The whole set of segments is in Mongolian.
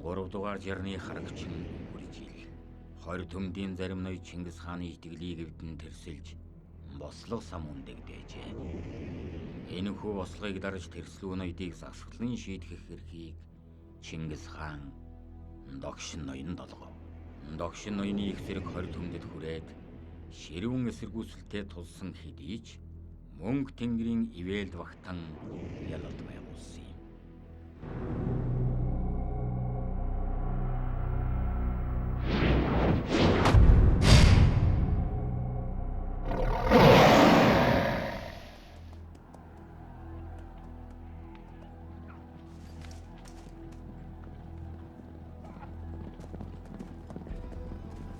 3 дугаар жарны харагчин хүрж ил. 20 төмдийн зарим ноёд Чингис хааны итгэлийг эвдэн тэрсэлж бослого сам үндэгдээжээ. Энэхүү бослогыг дарж тэрслүү ноёдыг засаглан шийдэх эрхийг Чингис хаан Догшин ноёнд олгов. Догшин ноёны их зэрэг 20 төмдөд хүрээд ширүүн эсэргүүцэлтэд тулсан хэдий ч мөнх тэнгэрийн ивэлд багтан ялалт байгуулсан юм.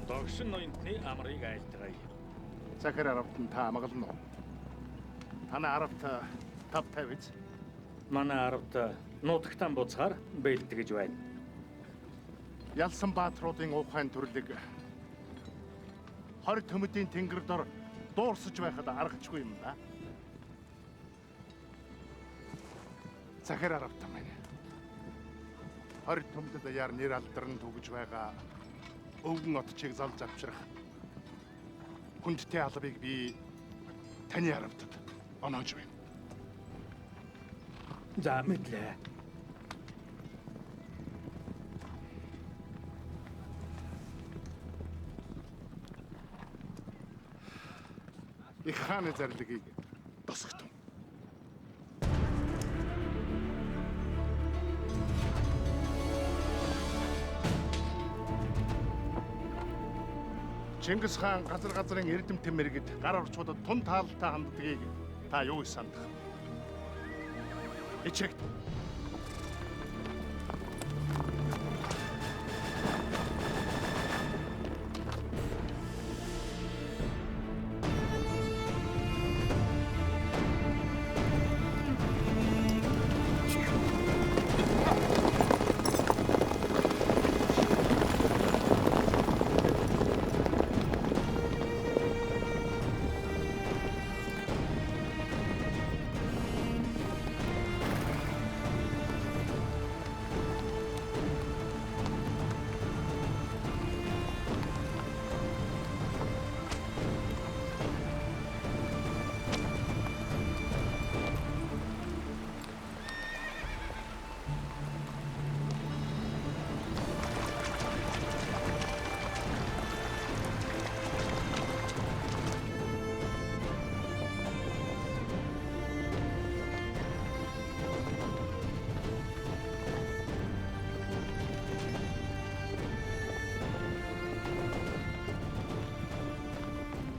Догшин ноёнтны амрыг айлтгая. Захир аравтан та амгална уу? Танай аравт тав тавиз. Манай аравт нутагтан буцахаар бэлтгэж байна. Ялсан баатруудын ухаан төрлөг 20 төмөдийн тэнгэр дор дуурсаж байхад аргачгүй юм да. Захир аравтан маань 20 төмдөд яар нэр алдарн түгж байгаа өвгөн отчийг залж авчрах хүндтэй албыг би таны аравтад оноож байна. За мэдлээ. Их хааны зарлагийг тосготон. Чингис хаан газрын эрдэм тэмэргэд гар орчуудад тун таалалтай ханддгийг та юу гэж сандах? Ичээгт.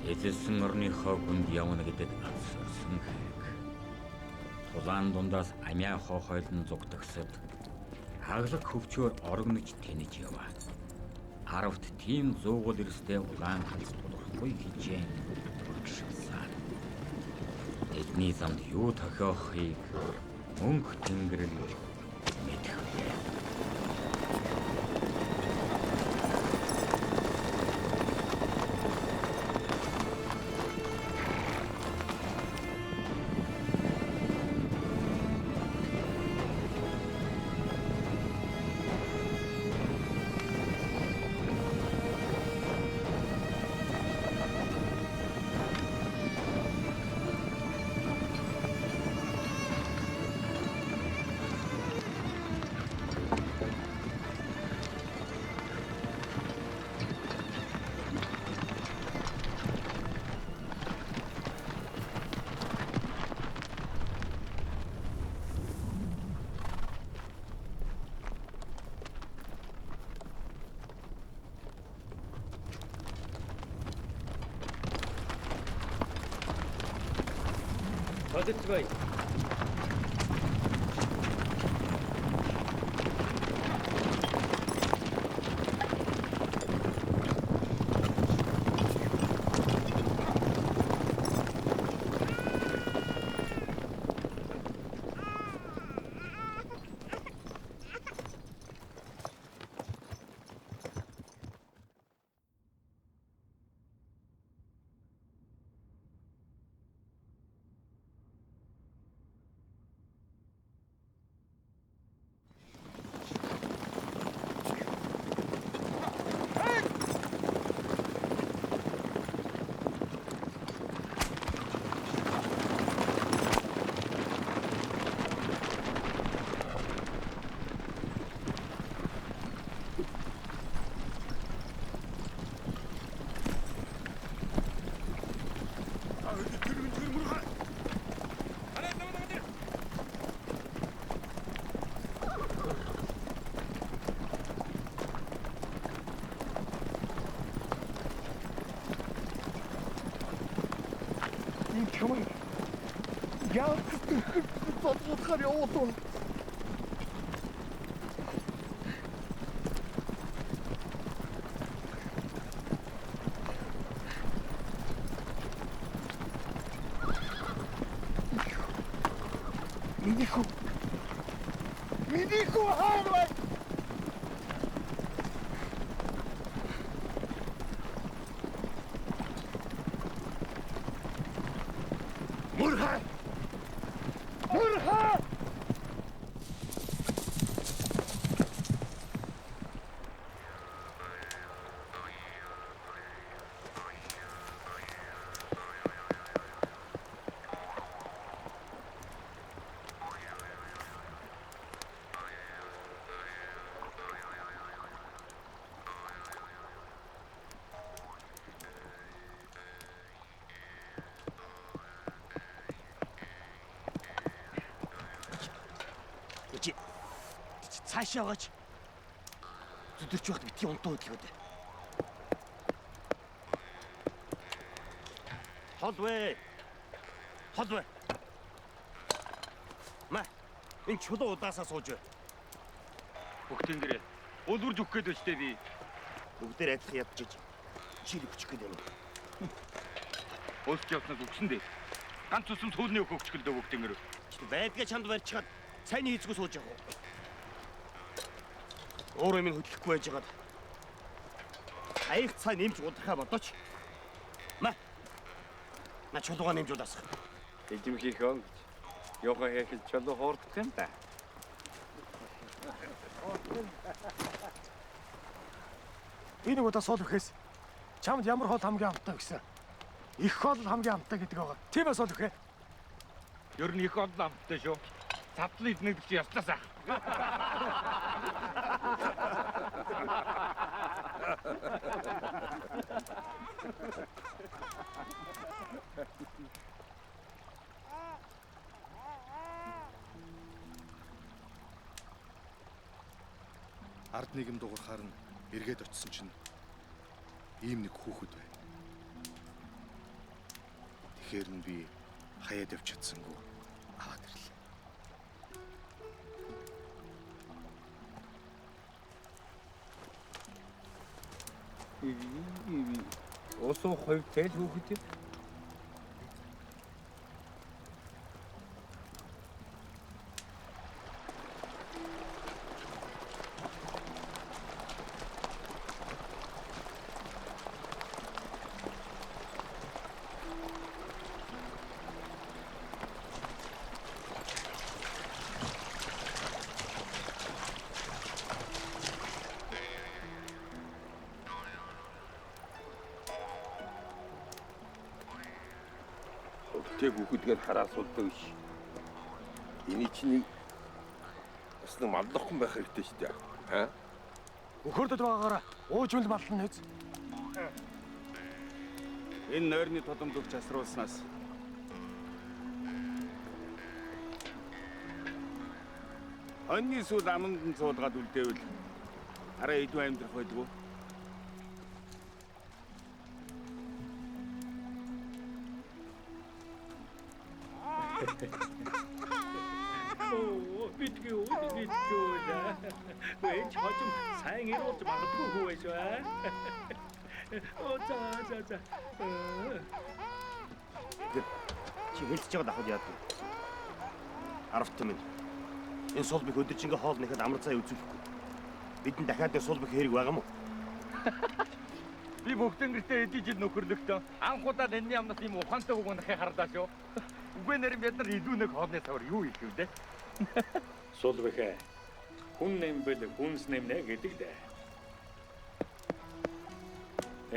Эзэлсэн орныхоо хүнд явна гэдэг ансарсан хэрэг. Тулаан дундаас амиа хоохойлон зугтагсад хаглаг хөвчөөр орогнож тэнэж яваа. Аравт тийм зуугал эрстэй улаан хальс тодорхой хичээн тургшилсан. Эдний замд юу тохиохыг мөнх тэнгэр л мэдэх вэ. Бодож бай. Устгаар явуулав. Миний хүү хаагаад Мурхай! Мурхай! Цаашаа яваач. Зүдэрч байхад битгий унтаа хөдлөхөд. Холвэ. Холвэ. Ма. Энэ чулуу удаасаа сууж бай. Бүгдийн гэрээ. Улварж өгөх гээд өчтэй би. Бүгдээр адилхан ядчиж чийлэг өчөх гээд байна. Өсч явснаас өгсөн дээ. Ганц усам сүүлний өгөх өгчгөл дөө бүгдийн гэрээ. Байдгаа чамд барьчихад сайн хийцгүү сууж явах. Өөрөө минь хөдлөхгүй байж байгаад. Аяг цаа нэмж удрахаа бодооч. Ма чулуугаа нэмж удаасах. Эдэмхийх он гэж. Яваа хийхэл чулуу хоордох юм да. Энэ удаа суул өгөхөөс чамд ямар хоол хамгийн амттай гэсэн. Их хоол хамгийн амттай гэдэг байгаа. Тийм ээ суул өгөхөө. Ер нь их олон амттай шүү. Цавдлын эднэг чи ястаасаа. Ард нийгэм дуурахаар нь эргээд очисон чинь ийм нэг хүүхэд бай. Тэгэхээр нь би хаяад явж чадсангүй аваад ирлээ. Осоо хоёр тэл хүүхэд. Тэг хүүхдгээр хараа суулдаг биш. Эний чинь бас нэг мандахгүй байх хэрэгтэй шүү дээ. Аа? Өхөрдөд байгаагаараа уужмал баллан нэз. Энэ нойрны тодомдогч асруулснаас хоньны сүүл аманд нь цуулгаад үлдээвэл арай идүү амьдрах байдгүй. Оо, битгий да. Вэ чочм сайн ирүүлж магадгүй хүү байж ба. Оо за. Чи хэлж байгаа дахад яадаг. Аравт минь. Энэ сул бих өдөржингөө хоол нэхэд амар цай үзүүлэхгүй. Бидний дахиад энэ сул бих хэрэг байгаа мó. Би бүгдийн гэртээ эдий жил нөхөрлөгтөө анхудаад энэний амнаас юм ухаантай үг унахыг хардаа шүү. Үгүй нэр бид нар илүү нэг хоолны савар юу хийх вэ дээ? Сул бэхэ. Хүн нэмбэл хүнс нэмнэ гэдэг дээ.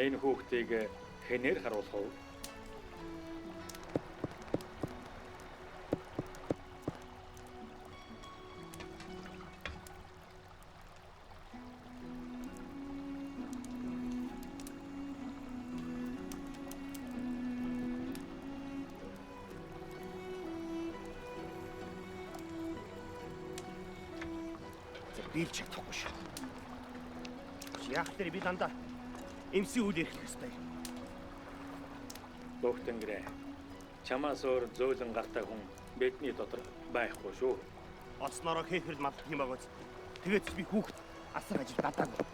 Энэ хүүхдийг хэнээр харуулах уу? Биелж чадахгүй шүү. Яг тэр би дандаа эмсийн үйл ярих хэрэгтэй. Бүгдэнгэрэ чамаас өөр зөөлөн гартай хүн Бидний дотор байхгүй шүү. Олсноороо хээхэрл малдах юм агаас. Тэгээд би хүүхэд асар ажил дадаагүй.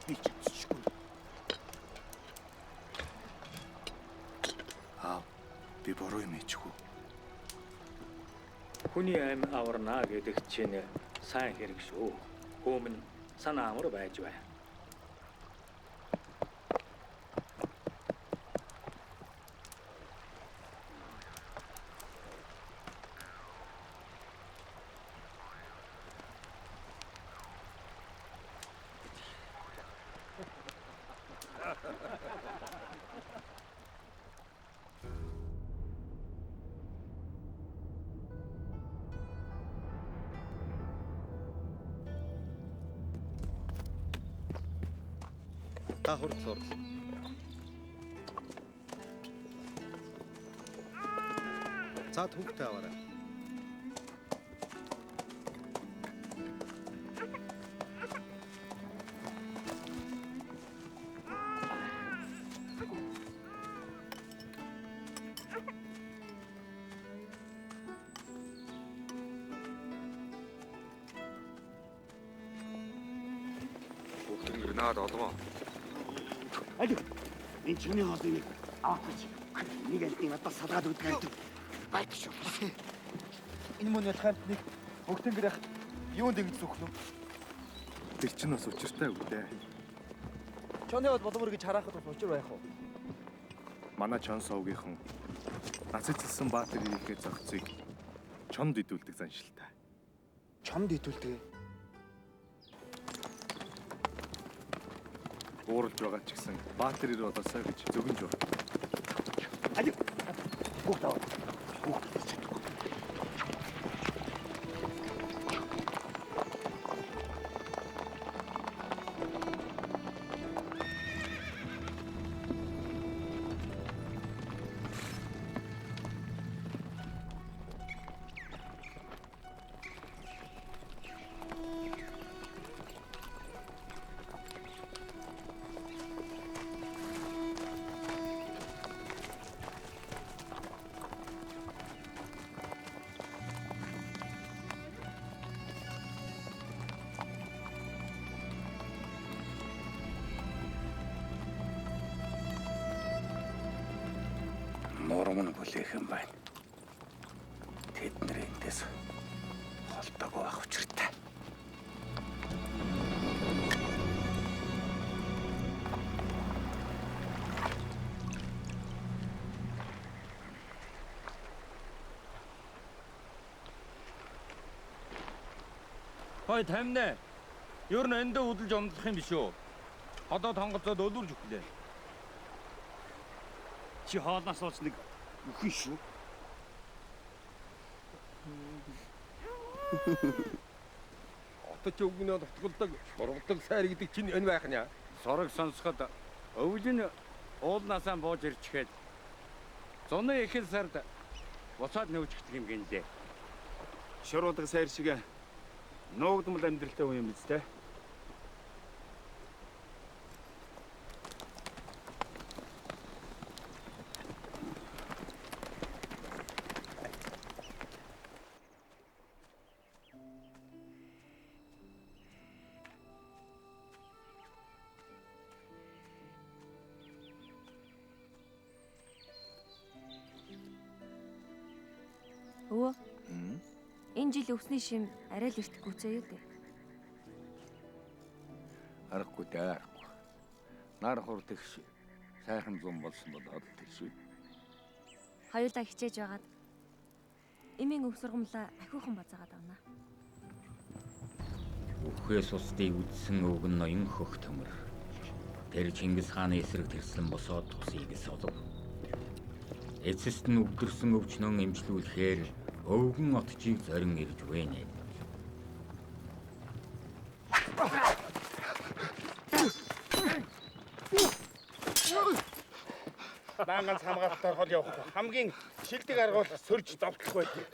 Би ч зүсчихгүй. Би буруу юм хийчихв. Хүний амь аварна гэдэг чинь сайн хэрэг шүү. Өмнө санаа амар байж байна. Та хурц орл. Цаад хүүхдээ аваарай. Хүүхдээ наад олгоо. Аль энэ чиний хоолыг аваач. Нэг альтын надад салгаад өгдөг. Байт шүү. Энэ мөн ялханд нэг бүгдэн гэрэх юунд ингэж зүхнө? Тэр чинь бас учиртай үг дээ. Чоны бол боловор гэж харахад бас учир байх уу? Манай Чон Совгийнхан нацистсан Баатар ирээхээ зохицыг чонд идүүлдэг заншилтай. Чонд идүүлдэг. Ууралж байгаа ч гэсэн Баатар ир болоосаа гэж зөвгөнж байна. Аль хүүхэд аваад. Нурман бүлээхэн байна. Тэдний эндээс холтоогүй байх учиртай. Хой тамина. Ер нь эндээ удалж омдлох юм биш үү? Одоо тонгоцоод өлөрж өглөө. Чи хоолноос ууч нэг үхэн шүү. Одоо ч өгнөө дутгалдаг, сургадаг сайр гэдэг чинь энэ байх нь. Сорог сонсоход өвлөн уулнаасаа бууж ирчгээд зуны ихэнх сард буцаад нөөжгдөх юм гинлээ. Шуруудаг сайр шиг нуугдмал амьдралтай хүн юм биз дээ. Өвөө. Энэ жил өвсний шим арай л эрт гүцээ юу дээ. Аргагүй дээ, аргагүй. Нар хур тэгш сайхан зам болсон болоод тэгш. Хоёулаа хичээж байгаад эмийн өв сургамлаа ахиухан базаагаад авна. Өвхөөс устдыг үдсэн өвгөн ноён хөх төмөр. Тэр Чингис хааны эсрэг тэрсэн босоод тусыг солов. Эцэст нь өвдөрсөн өвчнөн эмчлүүлэхээр өвгөн отчийг зорин ирж вэнэ. Даангаас хамгаалтаар хол явах. Хамгийн шилдэг арга бол сөрж зовтлох байдаг.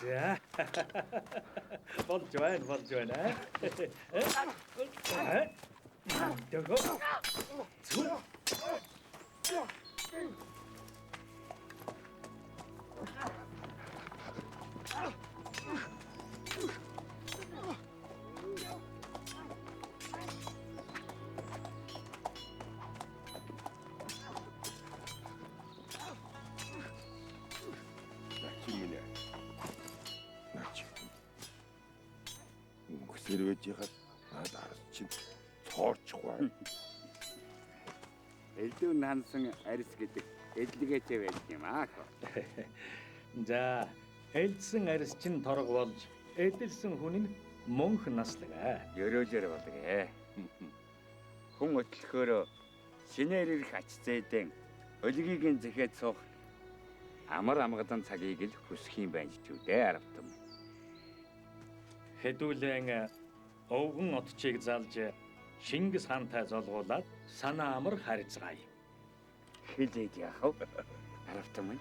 За. Болж байна. Дэго. Начимня. Начим. Өнгөсөр байж яхад наад арс чинь цоорчихгүй. Элдв нансан арьс гэдэг эдлэгээтэй байдаг юм аа. За, элдсэн арьс чинь торг болж, эдэлсэн хүн нь мөнх наслага. Ёроолоор болгээ. Хүн өтлөхөөр шинээр ирэх ач зээдэн өлгийг зэхэд суух амар амгадан цагийг л хүсэх юм байна ч үү дээ аравтан. Хэдүүлэн өвгөн отчийг залж Шингис хаантай золгуулад санаа амар харьцгаая. Хэлээд яах вэ? Аравтан.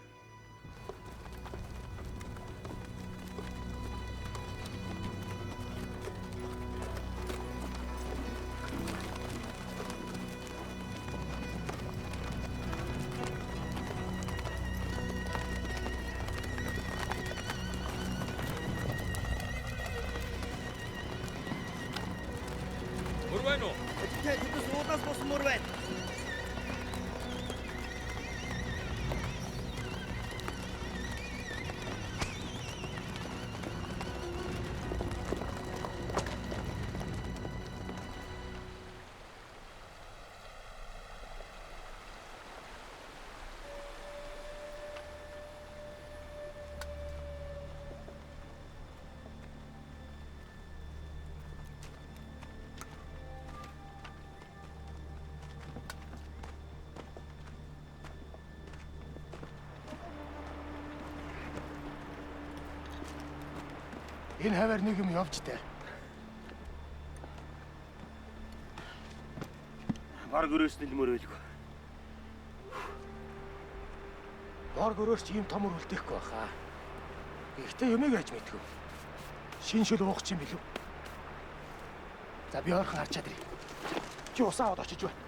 Энэ хавар нэг юм явж дээ. Баг өрөөсний мөр байлгүй. Бор гөрөөс ч ийм томор үлдээхгүй баха. Гэхдээ юмыг яаж мэдгүй. Шин шил уух ч юм билүү. За би ойрхон харчаад ирье. Чи усаа аваад очиж байна.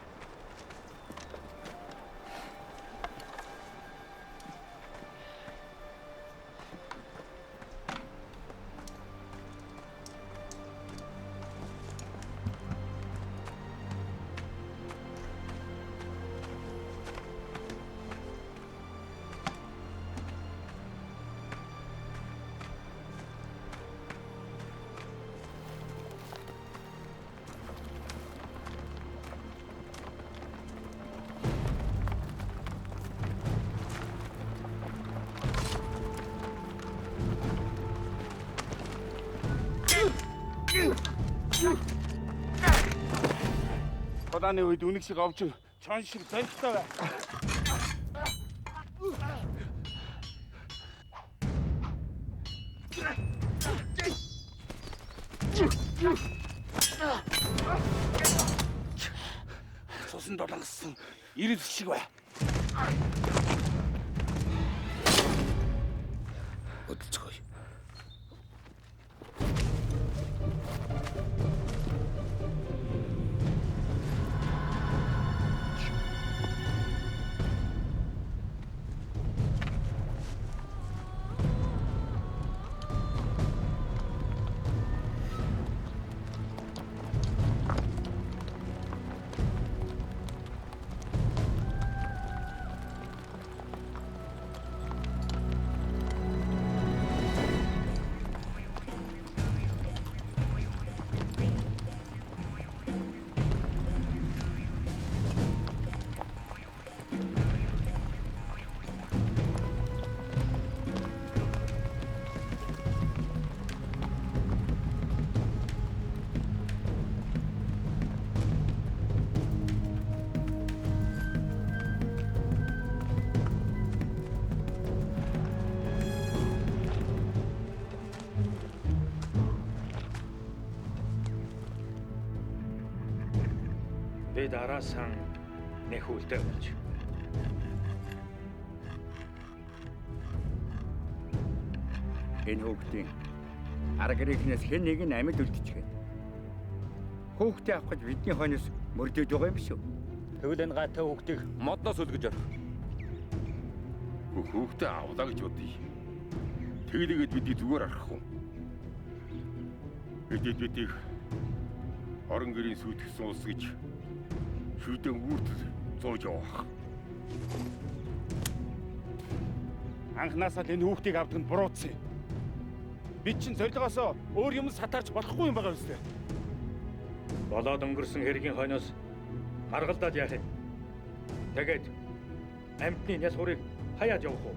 Ходааны үед үнэг шиг овч чон шиг зонтой бай. Цусан долонгосон ирэл шиг бай. Өдөлцгөө. Би дараасан нэхүүлтэй болж. Энэ хүүхдийн арга гэрээс хэн нэг нь амьд үлдчихэв. Хүүхдээ авах гэж бидний хойноос мөрдөд байгаа юм биш үү? Тэгвэл энэ гайтай хүүхдийг модноос үлгэж орох. Хүүхдээ авлаа гэж бодъё. Тэглээгээд бидний зүгээр арах хүн. Бидийг орон гэрийн сүйтгэсэн улс гэж шүдэн үүртэл зоож явах. Анхнаасаа л энэ хүүхдийг авдаг нь буруудсан юм. Бид чинь зорилгоосоо өөр юм сатаарч болохгүй юм байгаа үстэй. болоод өнгөрсөн хэргийн хойноос гаргалдаад яах юм? Тэгээд амьтны няс хурыг хаяад явах уу?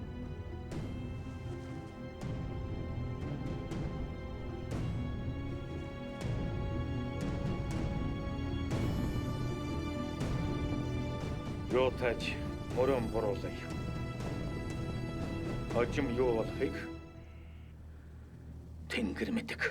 Юу тааж мөрөн буруулъя. Хожим юу болохыг Тэнгэр мэдэг.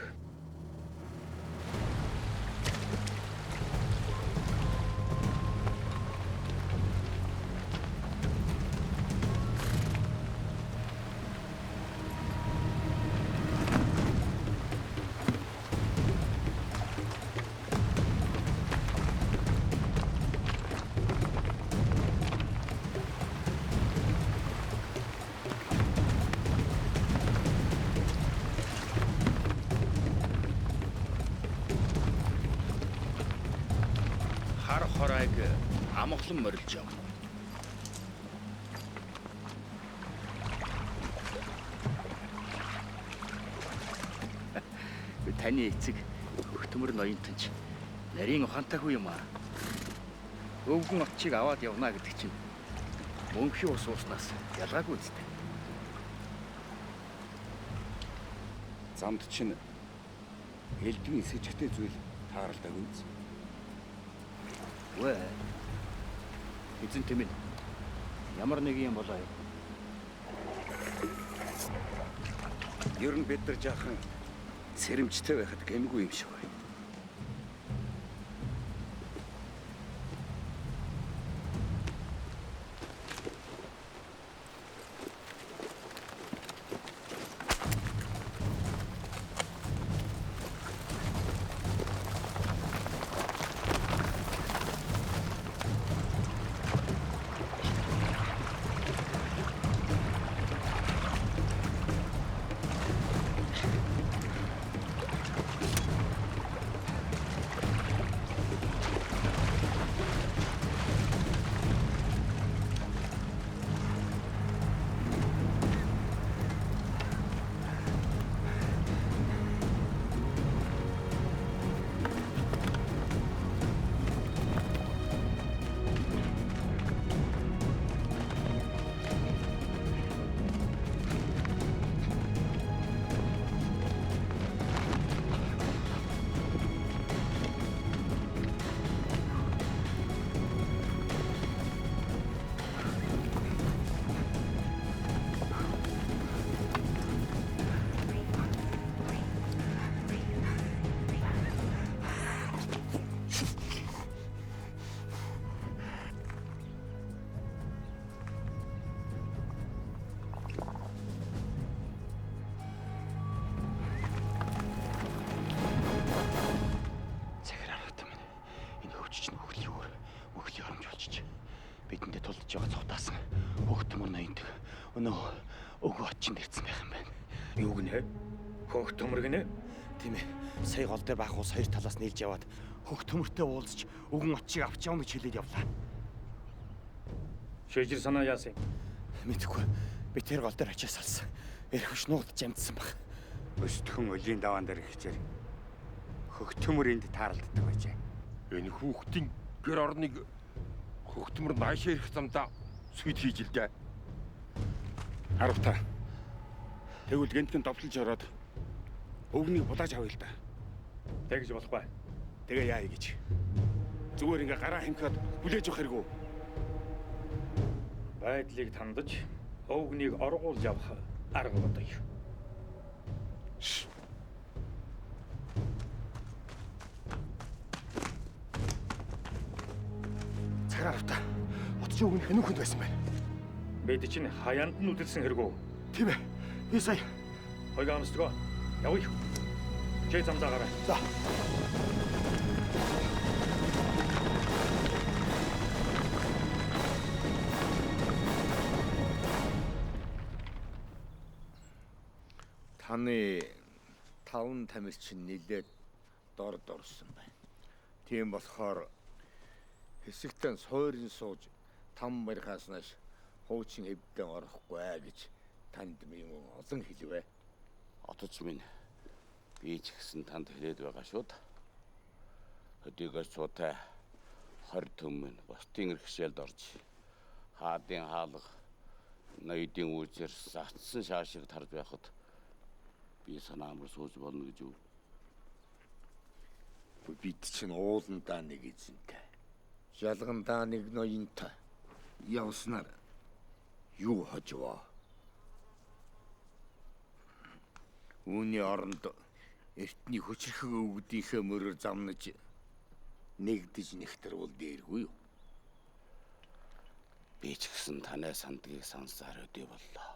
Хар хорайг амгалан морилж яв. Таны эцэг хөтмөр ноёнтонч нарийн ухаантайгүй юм аа. Өвгөн отчийг аваад явна гэдэг чинь мөнхийн ус ууснаас ялгаагүй үстэй. Замд чинь элдвийн сэжигтэй зүйл тааралдаг үз. Вэ? Эзэн тэмээ. Ямар нэг юм болоо юу? Ер нь бид нар жаахан сэрэмжтэй байхад гэмгүй юм шиг байна. Бидэндээ тулдж байгаа цогтаасан хөөхтмөр ноёнтог өнөө өгөө очин ирсэн байх юм байна. Юу гинэ? Хөөхтмөр гинэ? Тийм ээ. Сая гол дээр баах ус хоёр талаас нийлж яваад хөөхтмөртэй уулзч өгөн очийг авч явна гэж хэлээд явлаа. Шийжэр санаа яасан? Мэдхгүй. Би тэр гол дээр ачаас салсан. Эрхэвч нуудаж амтсан баг. Өстөхөн өлийн даваан дээр хичээр хөөхтмөр энд тааралддаг байжээ. Энэ хүүхдийн гэр орныг хөөхтмөр наашаа ирэх замдаа сүйд хийж л дээ. Харавта. Тэгвэл гэнтэн довтлож ороод өвгнийг булааж авъя л да. Тэгж болохгүй. Тэгээ яая гэж. Зүгээр ингээ гараа хэмхээд бүлээж явах хэрэггүй. Байдлыг тандаж өвгнийг оргуулж явах арга бодъё. Цагааравта. Утч өгнөх хэнүүхэнд байсан байна. Бид чинь хаяанд нь үдэлсэн хэрэггүй. Тийм ээ. Би сая Хойгоо амсдгаа. Явъя. Чэй замдаа гараа. За. Таны таван тамир чинь нилээд дор дорсон байна. Тийм болохоор хэсэгтэн сойрын сууж там барихаас нааш хуучин хэвдэн орохгүй гэж танд минь олон хэлвэ. Отож минь би ч гэсэн танд хэлээд байгаа шүү дээ. Хөдийгөөс цуутай 20 төмөн босдын иргэшээлд орж хаадын хаалга ноёдын үүсээр сатсан шаашиг тарж байхад би санаамар сууж болно гэж юу? Бид чинь ууландаа нэг эзэнтэй. Жалгандаа нэг ноёнтой. Явснаар юу хожвоо? Үүний оронд эртний хүчрхэн өвгдийнхээ мөрөөр замнаж нэгдэж нэгтэрвэл дээргүй юу? Би ч гэсэн танай сандгийг сансаар өдөө боллоо.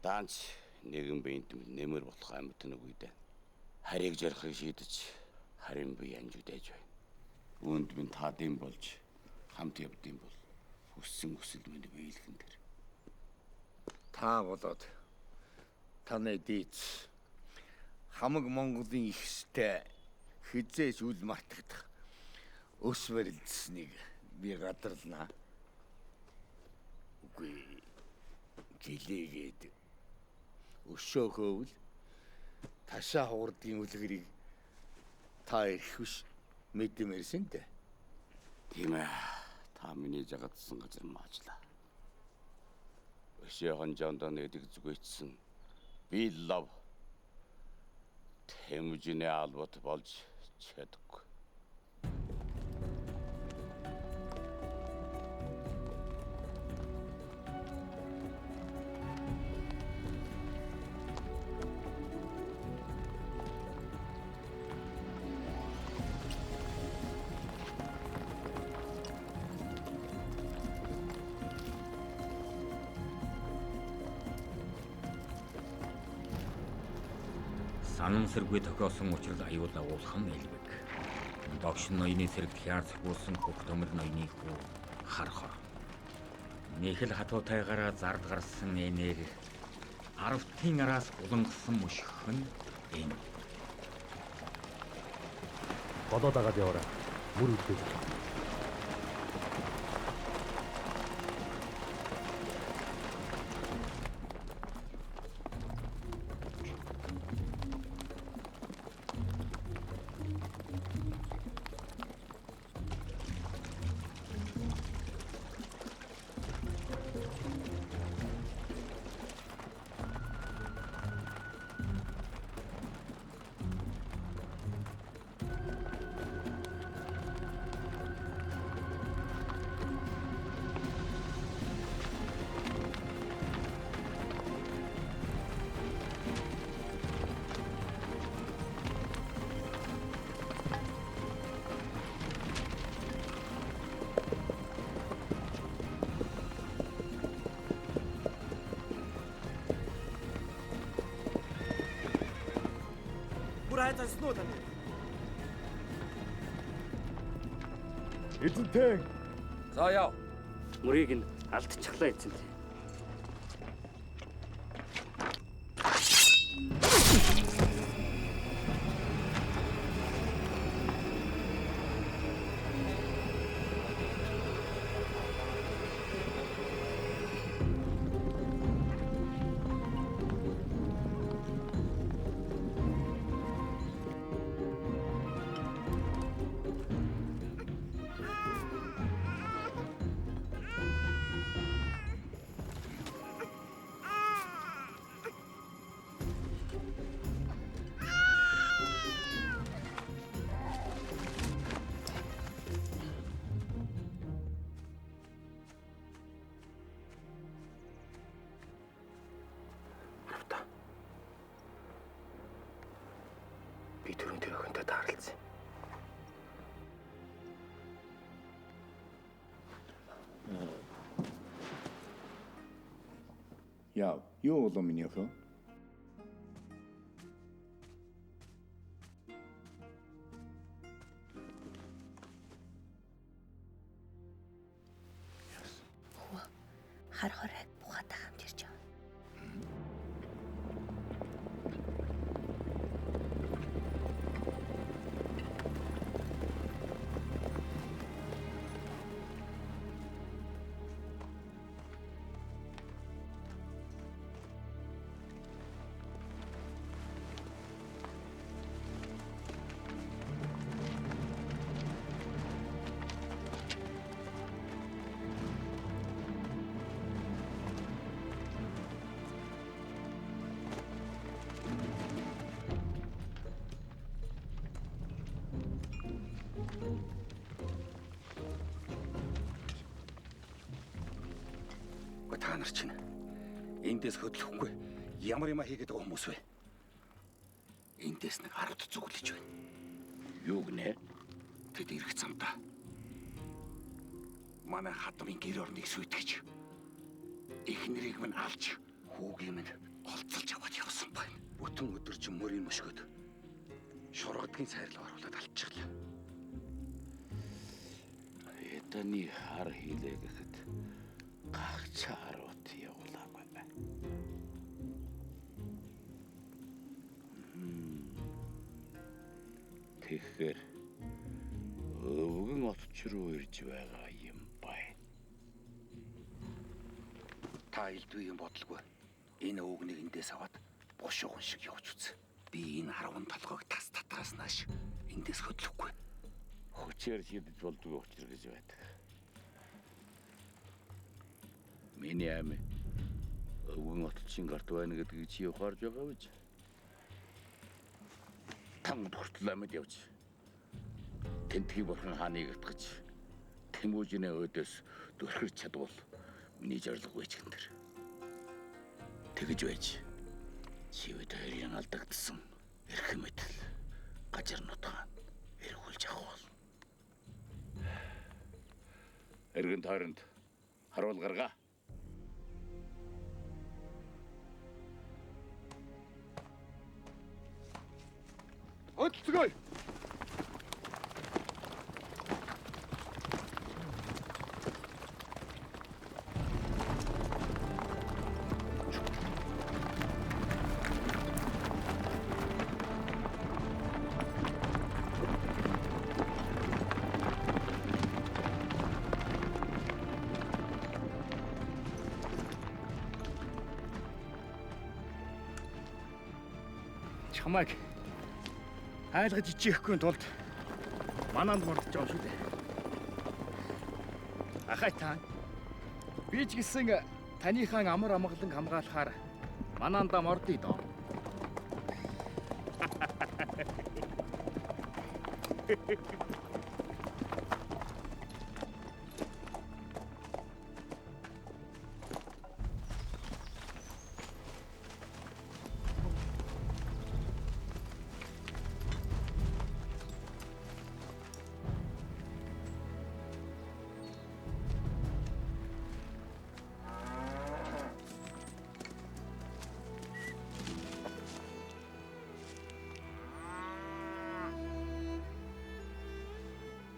Даанч нэгэн биед нэмэр болох амьд нэг үедээ харийг жарихыг шийдэж харин би анжуудаж байна. Үүнд минь таадын болж хамт явдсан бол хүссэн хүсэл минь биелхэн дээр. Та болоод таны дийц хамаг Монголын ихстэй хизээч үл мартагдах өс барилдсаныг би гадарлана. Үгүй гэлээгээд өшөөхөөвл ташаа хуурдгийн үлгэрийг та ирэх биш мэдмээрсэн дээ. Тийм ээ. Та миний жагадсан газар маажлаа. Өшөөхон жондоо нэдэг зүгээчсэн би лав тэмжинэ албат болж чадахгүй. Санамсаргүй тохиосон учраас аюул агуулхан элбэг. Догшин ноёны сэрэгт хяар цэгүүлсэн хөх төмөр ноёны хүү хар хор. Нэхэл хатуутайгаараа зард гарсан энээр аравтын араас улангасан мөшгөх нь энэ. Бодоо дагаад яваарай. Мөр үдээ. Эзэнтэй. За яв. Мөрийг нь алдчихлаа эцэнтэй. Би түрүүн тэр охинтой таарлцсан. Яа, юу болов миний охин? Хар хорыг бухатай хамт ирж байгаа. Та нар чинь эндээс хөдлөхгүй ямар юм хийгээд байгаа хүмүүс вэ? Эндээс нэг 10 зүглэж байна. Юу гинэ? Тэд ирэх замдаа манай хадмын гэр орныг сүйтгэж эхнэрийг минь алж хүүгийг минь голцолж аваад явсан байна. Бүтэн өдөр чинь мөрийн мөшгөд шургадгийн сайрлал оруулаад алчихлаа. Эдний хар хилээ гэхэд гагчаарууд явуулаагүй байна. Тэгэхээр өвгөн отч руу ирж байгаа юм байна. Та илдвээ юм бодлого. Энэ өвгнийг эндээс аваад бошууган шиг явж үз. Би энэ 10 толгойг тас татааснаас эндээс хөдлөхгүй. Хүчээр шийдэж болдгүй учраас гэж байдаг. Миний ами өвгөн отчийн гарт байна гэдгийг чи ухаарж байгаа биз? Танд хүртэл амьд явж тентхий бурхан хааныг ятгаж Тэмүүжинээ өдөөс дөрхөж чадвал миний зорилго байж гэн тэр. Тэгэж байж чивэд хоёрын алдагдсан эрхэм мэдл гажир нутгаан эргүүлж авах бол. Эргэн тойронд харуул гаргаа. Хөдөлгөөе. Чамайг айлгаж ичээхгүй тулд мананд мордож байгаа шүү дээ. Ахай та. Би ч гэсэн таныхаа амар амгалан хамгаалахаар мананда мордъё доо.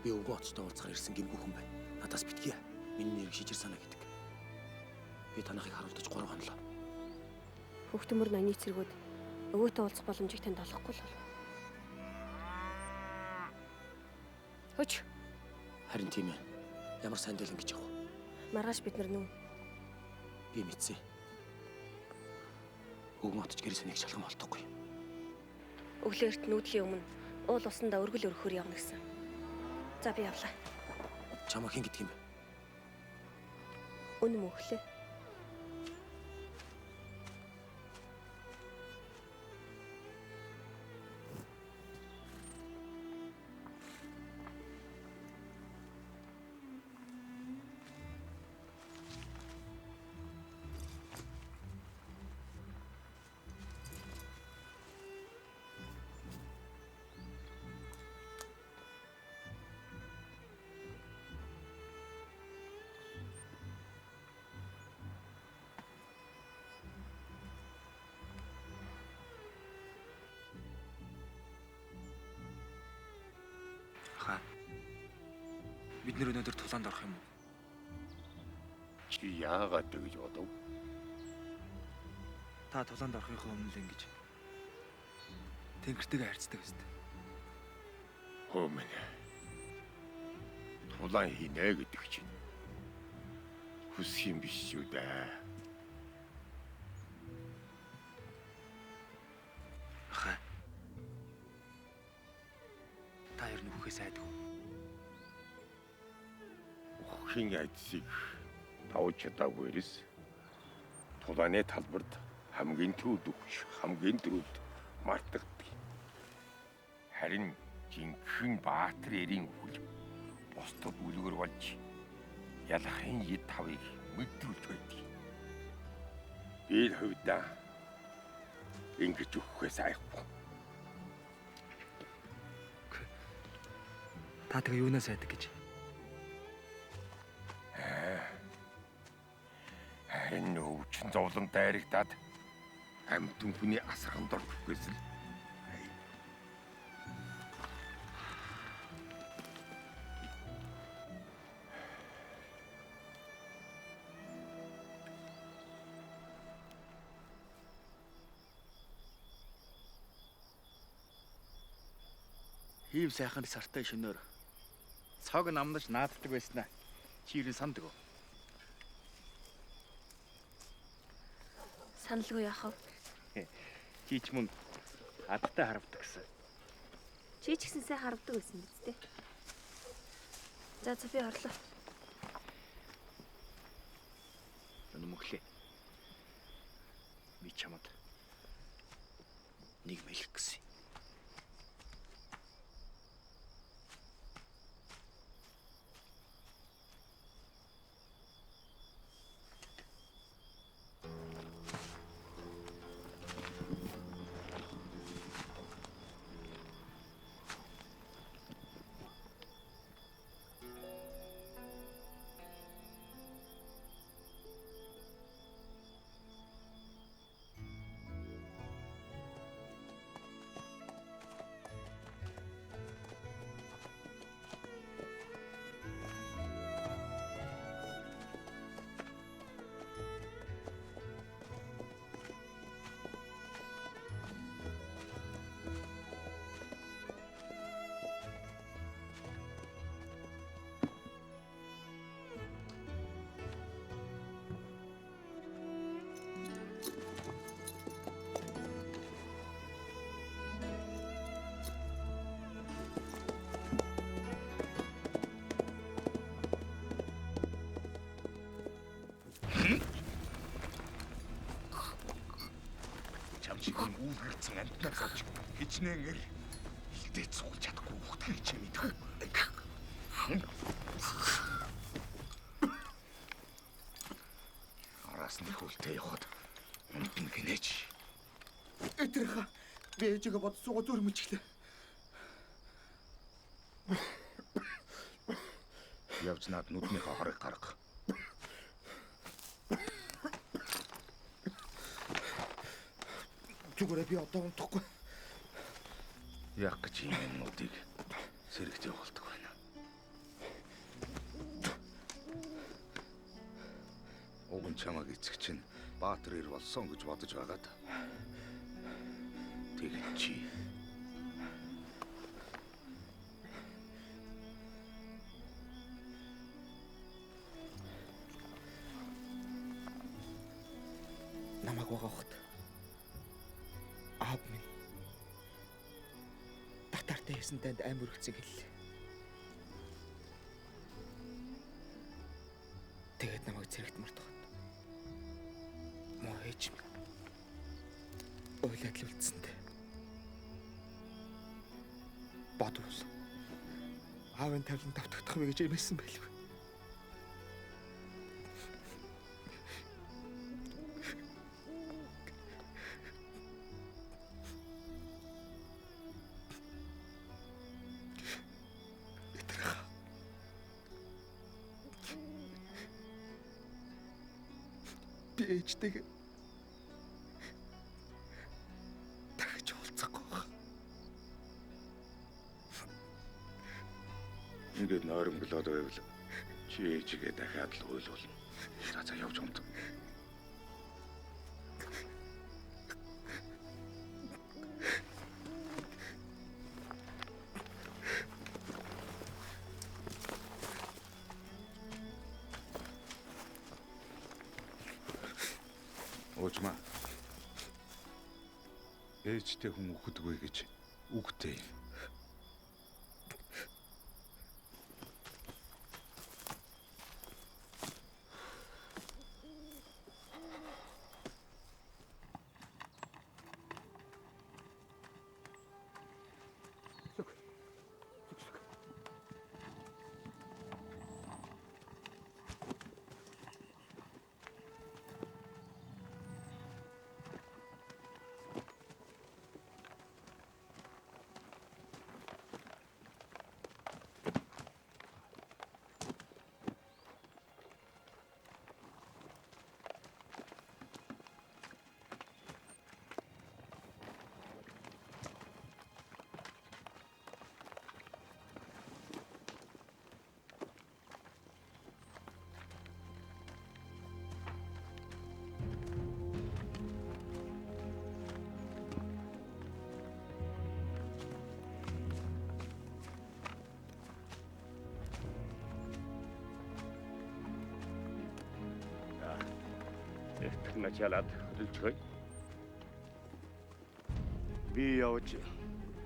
Би өвгөн оцтой уулзахаар ирсэн гинбүү хүн байна. Надаас битгий. Миний нэрийг шижир санаа гэдэг. Би танахыг харуулдаж 3 хонлоо. Хүүхдмөр ноёны цэргүүд өвөөтэй уулзах боломжийг танд олохгүй л бол. Хөч. Харин тийм ээ. Ямар сайн дэлэн гэж явах. Маргааш бид нар нүү. Би мэдсэн. Өвгөн отч гэрээс нэг шалгам олдохгүй. Өглөө эрт нүүдлийн өмнө уул усандаа өргөл өргөхөр явна гэсэн. За би явлаа. Чамаа хэн гэдэг юм бэ? Үнэн мөхлөө. Бид нэр өнөөдөр тулаанд орох юм уу? Чи яагаад гэж бодов? Та тулаанд орохынхоо өмнө л ингэж Тэнгэртэйгээ харьцдаг өстэй. Хөө минь. Тулаан хийнэ гэдэг чинь хүсэх юм биш шүү дээ. Ахаа. Та ер нь үхээс айдгүй. Уххийн айдсыг давж чадаагүй эрэс тулааны талбарт хамгийн төвд өгч хамгийн дөрөвд мартагддаг. Харин жинхэнэ баатар эрийн үйл бусдад үлгэр болж ялахын эд тавыг мэдрүүлж байдаг. Би хувьдаа ингэж өгөхөөс айхгүй. Та тэгээ юунаас айдаг гэж? Харин өвчин зовлон дайрагдаад амьтан хүний асарганд орчихгүйс л. Хийв сайхан сартай шөнөөр цог намнаж нааддаг байснаа чи юу санддаг уу? Саналгүй яах вэ? Чи ч мөн адтай харавдаг гэсэн. Чи ч гэсэн сайн харагдаг байсан биз дээ. За Софи орлоо. Өнөмөглөө. Би чамд нэг мэлэх гэсэн. Чамшигын үүргэцэн амтнаас авч хичнээнээр хилдээ цугулж чадахгүй ухтгийг чи мэдв. Араас нь хөлтэй явахад амтн гинэж. Этерха би ээжигээ бодсоогоо дөр мөчлээ. Явж над нүднийхээ хорыг гарга. Зүгээр би одоо унтахгүй. Яг гэж ийм юмнуудыг сэрэгж явуулдаг байна. Уг нь чамаг эцэг чинь Баатар ир болсон гэж бодож байгаад. Тэгээд чи намайг угаахт аав минь татартай хийсэн танд амар өгцөг хэллээ. Тэгээд намайг зэрэгт мартахад муу ээж минь ойлаад л үлдсэнтэй. Бодвол аавын тавлан давтагдах вэ гэж эмээсэн байлгүй. Би ээжтэйгээ дахиж уулзахгүй байна. ингээд нойромглоод байвал чи ээжигээ дахиад л уйлуулна. Хязаа явж унт. Очма. Ээжтэй хүн өгдөггүй гэж үгтэй. хилэн ачаалаад хөдөлжгөө. Би явж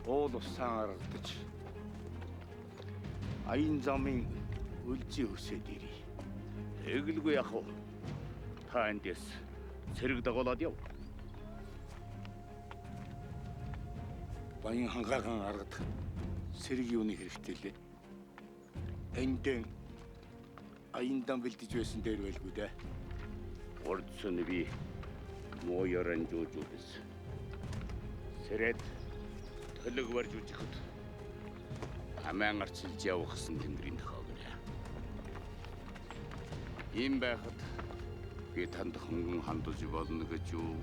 уул усан аргадаж аян замын үлзий өсөд ирий. Эгэлгүй яах вэ? Та эндээс цэрэг дагуулад яв. Баян хангаахан аргад сэрэг юуны хэрэгтэй лээ. Эндэн аяндан бэлдэж байсан дээр байлгүй дээ. Урдсан би мууяран жуужуудас. Сэрэд төлөг барж үжихэд аман арчилж явах гэсэн тэнгэрийн тохиогнэ. Ийм байхад би танд хөнгөн хандаж болно гэж юу?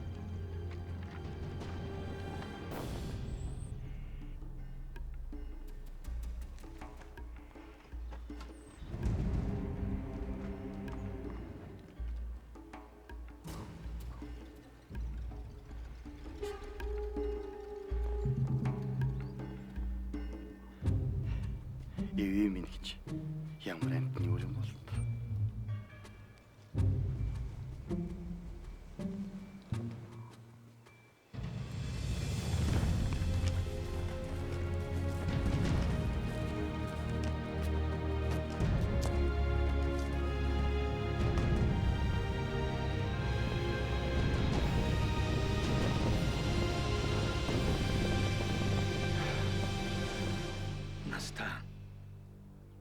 Эвээ минь гэж ямар амтны үлэн бол.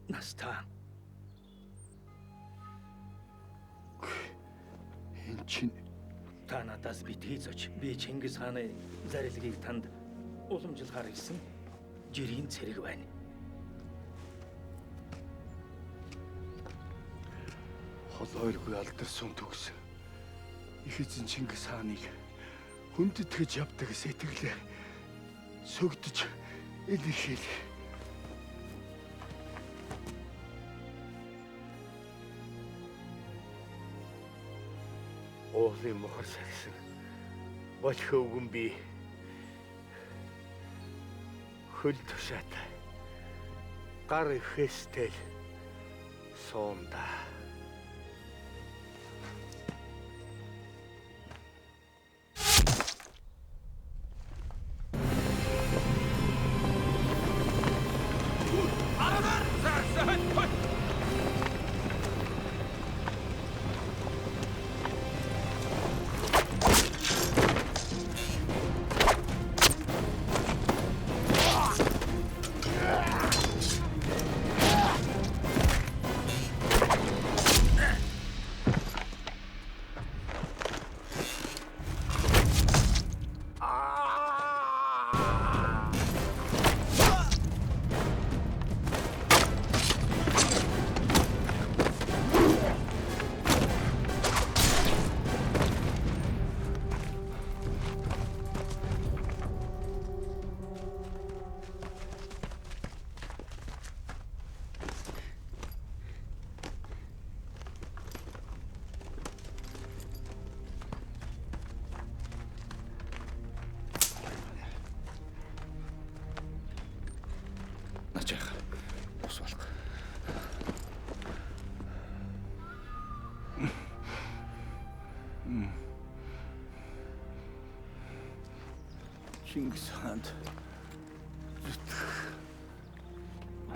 Настан. Энд чинь Та надаас битгий зоч. Би Чингис хааны зарилгыг танд уламжлахаар ирсэн жирийн цэрэг байна. хол ойргүй алдарсан төгс. Их эзэн Чингис хааныг хүндэтгэж явдаг сэтгэлээ сөгдөж илэрхийл. Уулын мохор сагсан болхөвгөн би хөл тушаатай гар ихэстэл соонда. Начах. Босвалк. Чингис хаанд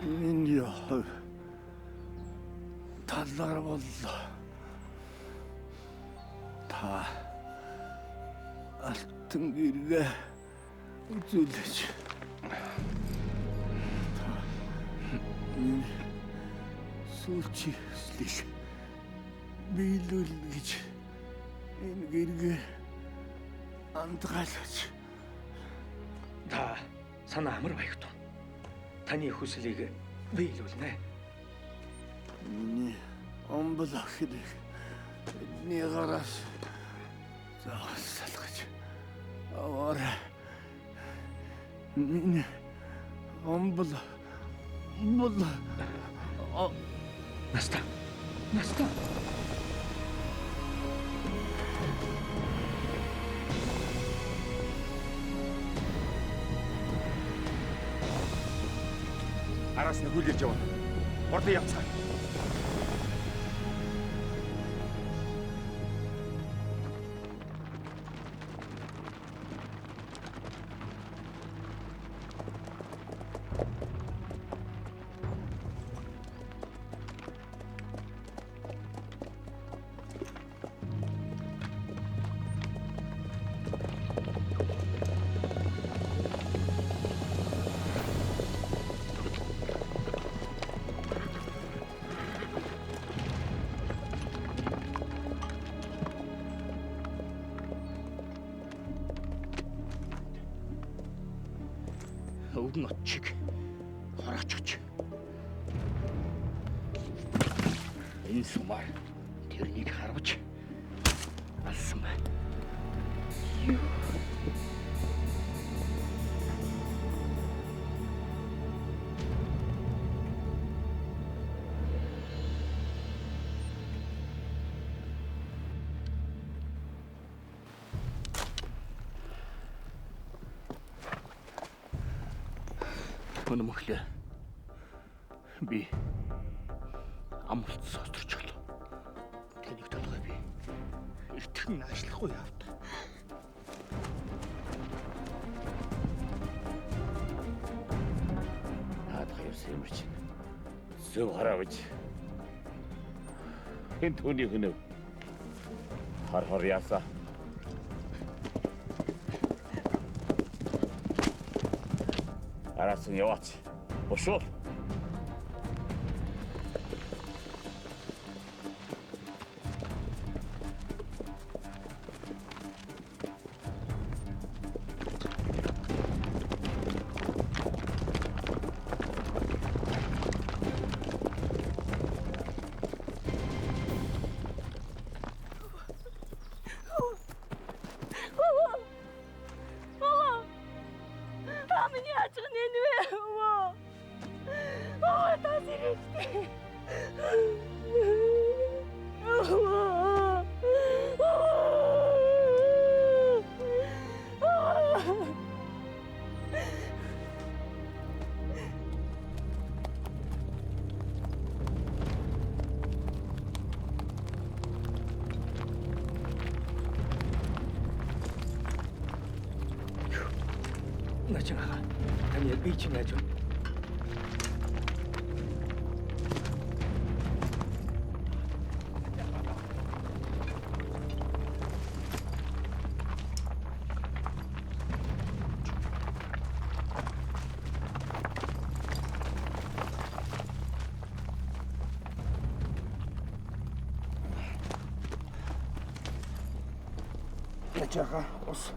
миний хав талаар боллоо. Та алтан гэргээ үзүүлж сүүлчийн хүслийг биелүүлнэ гэж энэ гэргээ андгаалж. Та санаа амар баягтун. Таны хүслийг биелүүлнэ. Миний омбол ахыг бидний гараас залгаж аваарай. Миний омбол Настан. Араас нь хүлээж явна. Ордон явцгаая. өвгөн отчиг хорооч гэж. Энэ сумаар тэрнийг харавж алсан байна. Өнөмөглөө. Би амлалт состорч болов. Тэнийг толгой би эртхэн ажиллахгүй явд. Наад хоёр сэмэрч. Зөв хараавч. Энэ түүний хөнөв. Хар ясаа. Арасан яваач. Бошоо. Начин ага. Таны яг би чинь яаж вэ? Начаага ус.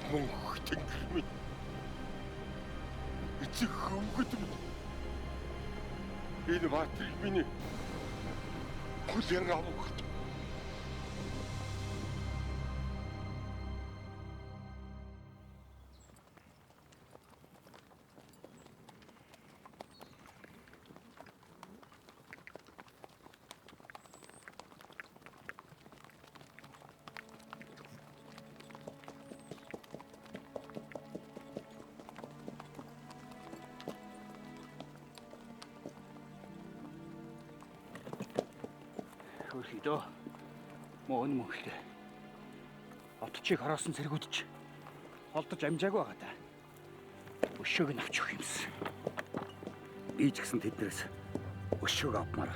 Мөнх тэнгэр минь. Эцэг хөвгөд минь. Энэ баатрыг миний хүлээн авах. Дөө. Мөн мөнхлээ. Отчийг хараасан цэргүүд ч холдож амжаагүй байгаа та. Өшөөг нь авч өгөх юмсан. Би ч гэсэн тэднээс өшөөг авмаар.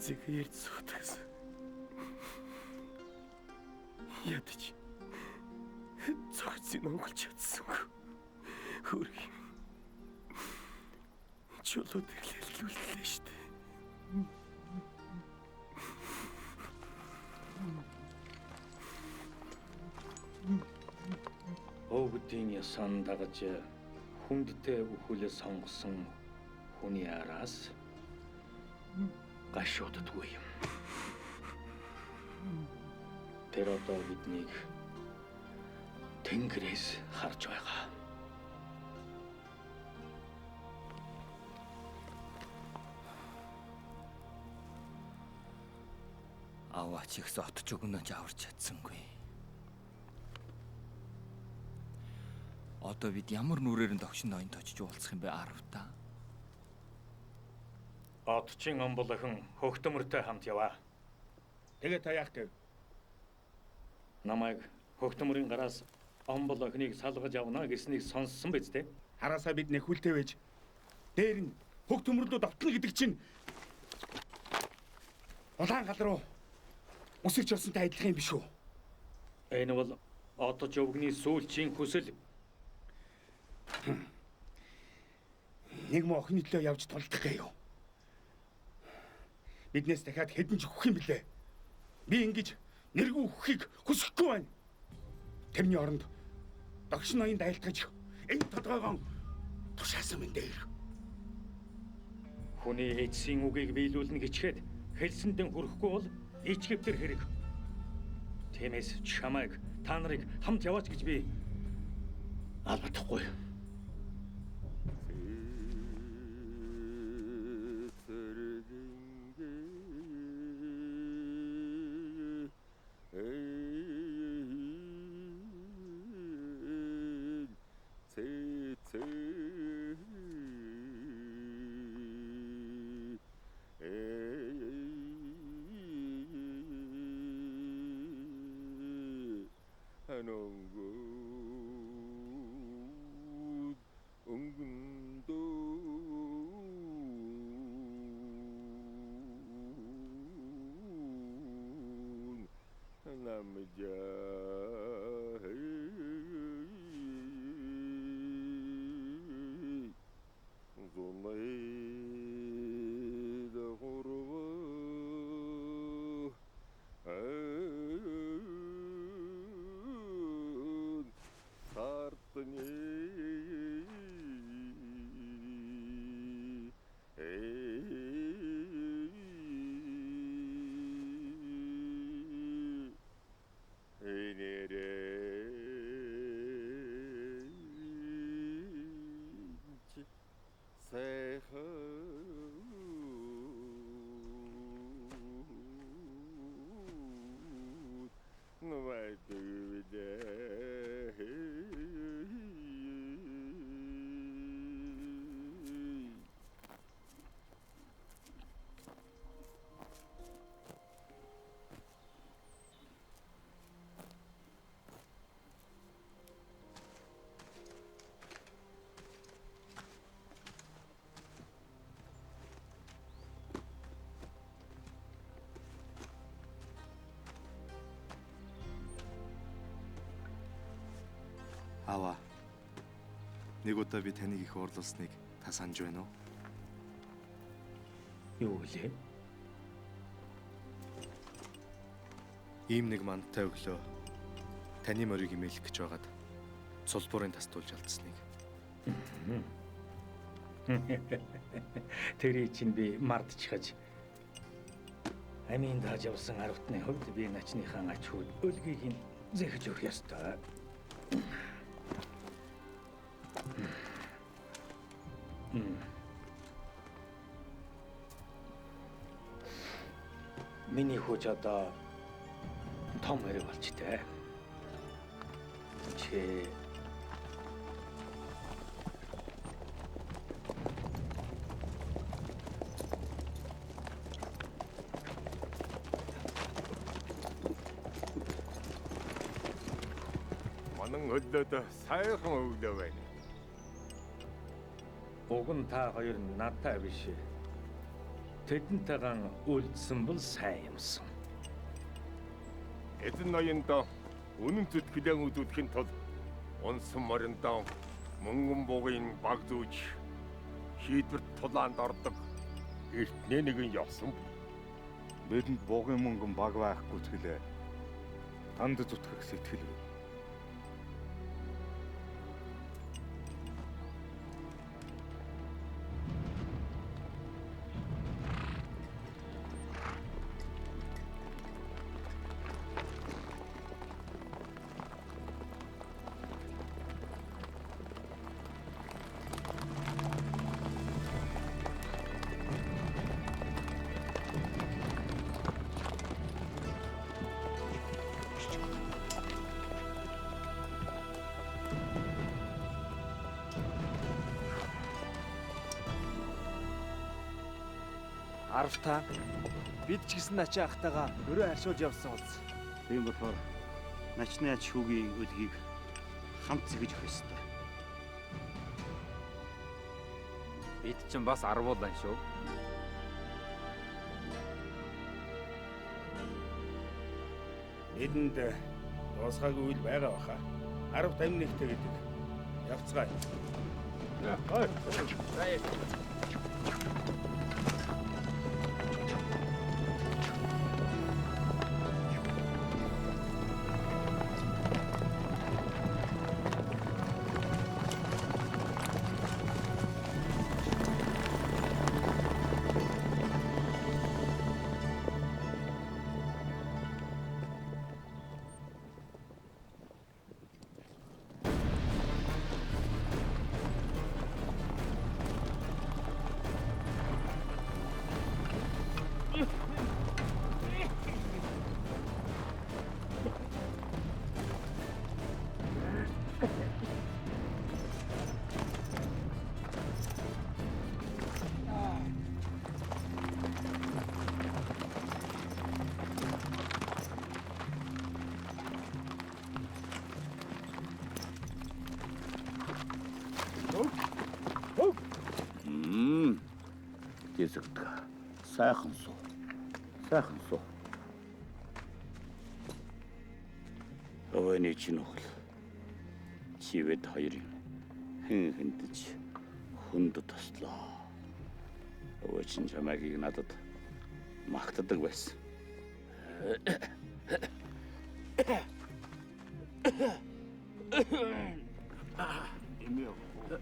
Зэгээр сутгас. Ядч. Цогцын онголж чадсангүй. Хөрх. Чулууд ирлэлүүллээ штэ. Өвгдийн ясан дагаж хүндтэй өхөлөө сонгосон хүний араас гашууддаггүй юм. Тэр одоо биднийг тэнгэрээс харж байгаа. Аваач ихс отч өгнөж аварч чадсангүй. Одоо бид ямар нүрээр нь тогшин ноёнд очиж уулзах юм бэ Арвта? Отчин омбол охин хөхтөмөртэй хамт яваа. Тэгээ та яах гэв? Намайг хөхтөмөрийн гараас омбол охиныг салгаж авна гэснийг сонссон биз дээ. Хараасаа бид нэхүүлтэй байж. Дээр нь хөг төмөрлөө давтна гэдэг чинь улаан гал руу усэгч явсантай адилхан юм биш үү? Энэ бол отч өвгний сүүлчийн хүсэл. Нэг мо охины төлөө явж тулдах гэё. Биднээс дахиад хэдэн ч өгөх юм блэ? Би ингэж нэргүй өгөхийг хүсэхгүй байна. Тэрний оронд догшин ноёнд айлтгаж энэ тодгойгон тушаасан мэн дээр. Хүний эцсийн үгийг биелүүлнэ гэчихэд хэлсэндэн хүрэхгүй бол ичгэвтер хэрэг. Тиймээс чамайг та нарыг хамт яваач гэж би албадахгүй. Аваа. Нэг удаа би таныг их уурлуулсныг та санаж байна уу? Юу вэ? Ийм нэг мандтай өглөө таны морийг имэйлэх гэж байгаад цулбуурын тастуулж алдсныг. Тэрий чинь би мардчихаж амийн дааж явсан аравтны хувьд би начныхаа ачхууд өлгийг нь зэхэж өгөх ёстой. Миний хүч одоо том хэрэг болчтой. Чи Манан өглөөд сайхан өглөө байна. уг нь та хоёр надтай биш. Тэдэнтэйгэн үлдсэн бол сайн юмсан. Эдэн ноёндоо үнэн зүтгэлэн үзүүлэхин тулд унсан мориндоо мөнгөн бугын баг зүүж шийдвэрт тулаанд ордог эртний нэгэн явсан. Бидэнд бугын мөнгөн баг байхгүй тгэлээ. Танд зүтгэх сэтгэл бий. Аравтаа бид ч гэсэн ачаа ахтайгаа өрөө харшуулж явсан улс. Тийм болохоор начны ач хүүгийн өлгийг хамт зэгэж өгөх ёстой. Бид чинь бас арвуулан шүү. Эдэнд дуусгаагүй үйл байгаа баха. 10-51-тэй гэдэг. Явцгаая. Дэсэгдэх. Сайхан суу. Сайхан суу. Өвөний чинь өхөл. Чивэд хоёрын хэн хэндэж хүнд тослоо. Өвөө чинь чамайг надад магтдаг байсан. Эмээ. Энэ өдөр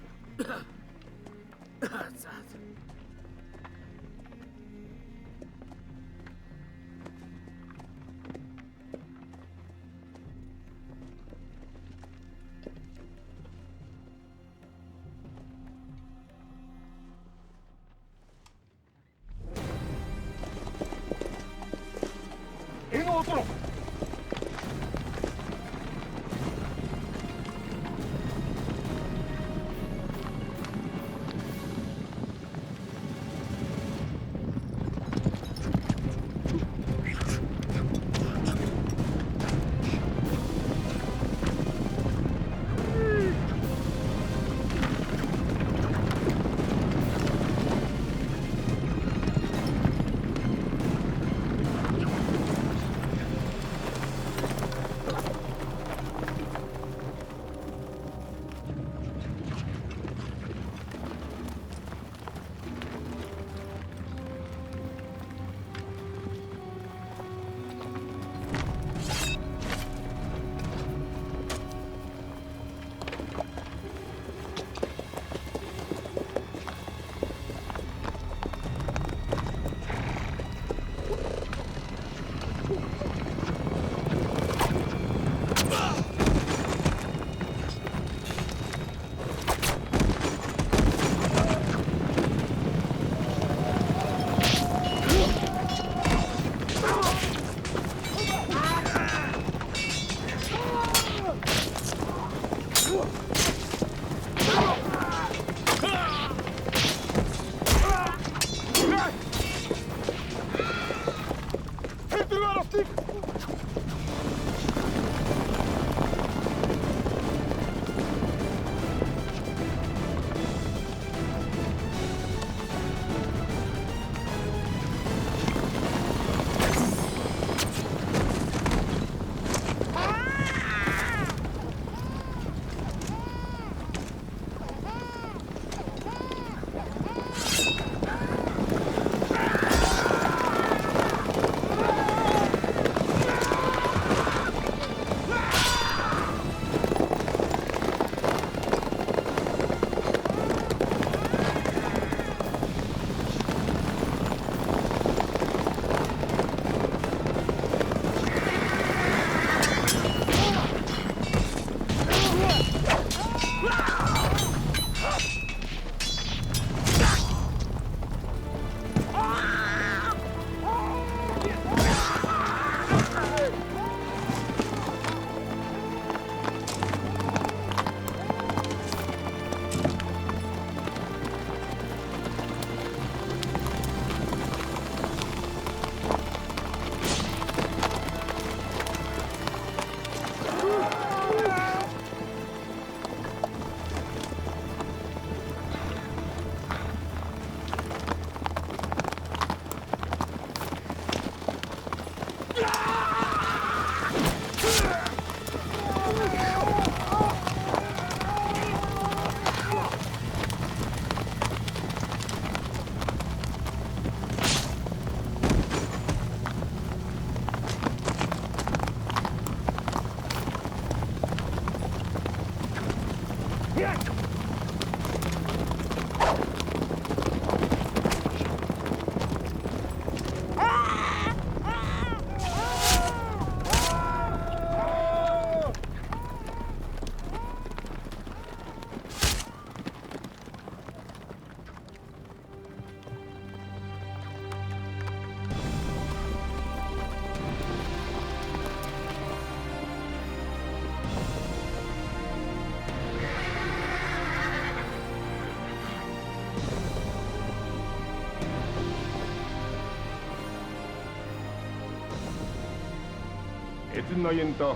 Эзэн ноёндоо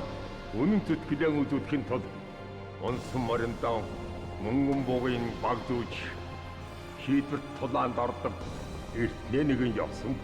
үнэн зүтгэлэн үзүүлэхийн тулд унсан мориндоо мөнгөн бугын баг зүүж шийдвэрт тулаанд ордог эртний нэгэн явсан.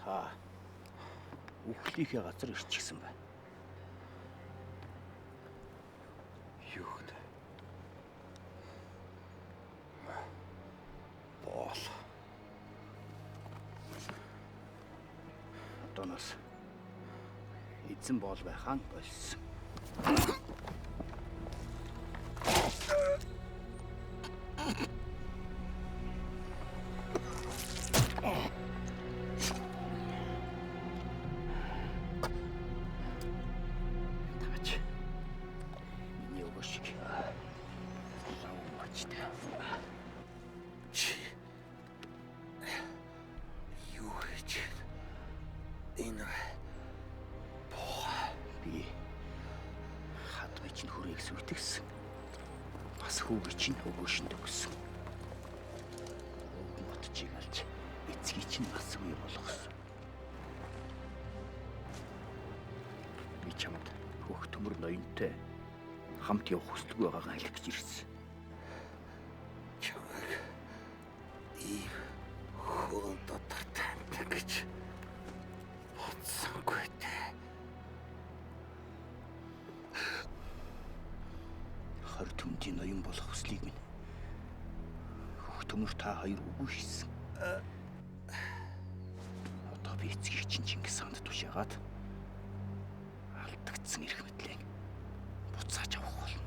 Та үхлийнхээ газар ирчихсэн байна. Юу вэ? Боол. Одооноос эзэн боол байхаан болсон. Сүйтгсэн. Бас хүүгээ чинь өгөөшөнд өгсөн. Мотчиг алж эцгийг чинь бас үе болгосон. Би чамд хөх төмөр ноёнтой хамт явах хүсэлгүй байгаагаа хэлэх гэж ирсэн. Чамайг ийм хүн дотор таньдаг гэж бодсонгүй дээ. Хар төмдийн ноён болох хүслийг минь хөх төмөр та хоёр үгүй хийсэн. Одоо би эцгийг чинь Чингис хаанд тушаагаад алдагдсан эрх мэдлийг буцааж авах болно.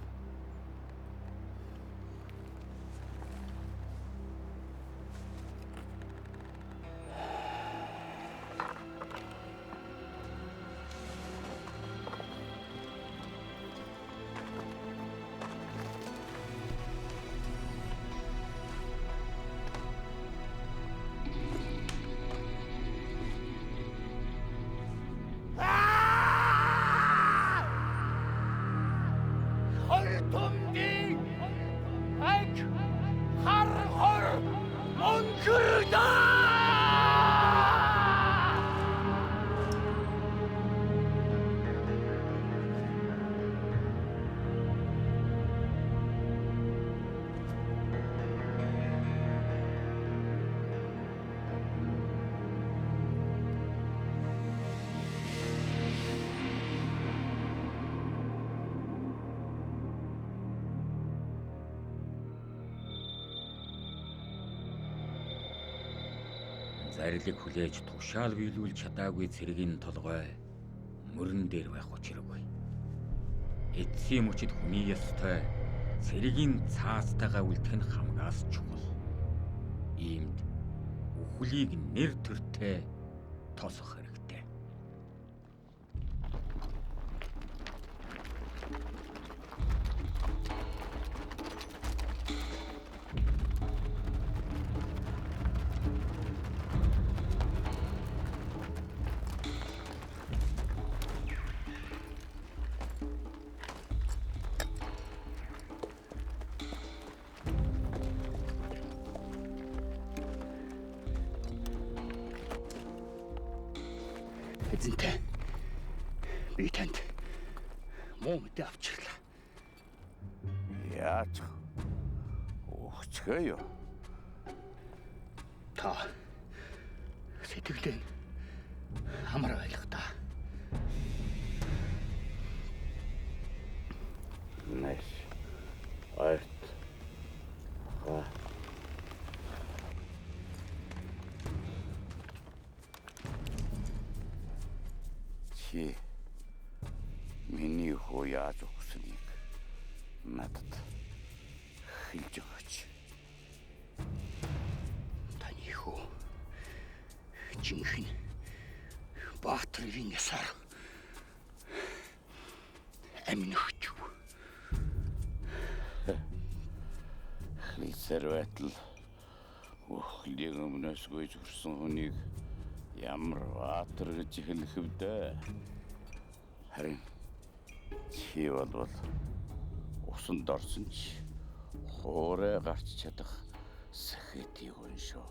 Зарлиг хүлээж тушаал биелүүлж чадаагүй цэргийн толгой мөрөн дээр байх учиргүй. Эцсийн мөчид хүний ёстой цэргийн цаастайгаа үлдэх нь хамгаас чухал. Иймд хөлийг нэр төртэй тосох хэрэгтэй. Эзэнтэй. Би танд муу мэдээ авчихлаа. Яаж ухчихээ юу? Та сэтгэлээ амар байлах та. Нэш. Арт. Ха. Чи миний хөө яаж ухсныг надад хэлж өгөөч. Таны хөө жинхэнэ Баатрын ясаар аминахч. Хилсэр байтал өхлийг өмнөөс гүйж хүрсэн хүнийг ямар Баатар гэж хэлэх вдэ. Харин чи бол усанд орсон ч хоорой гарч чадах сэхэтийг уншоо.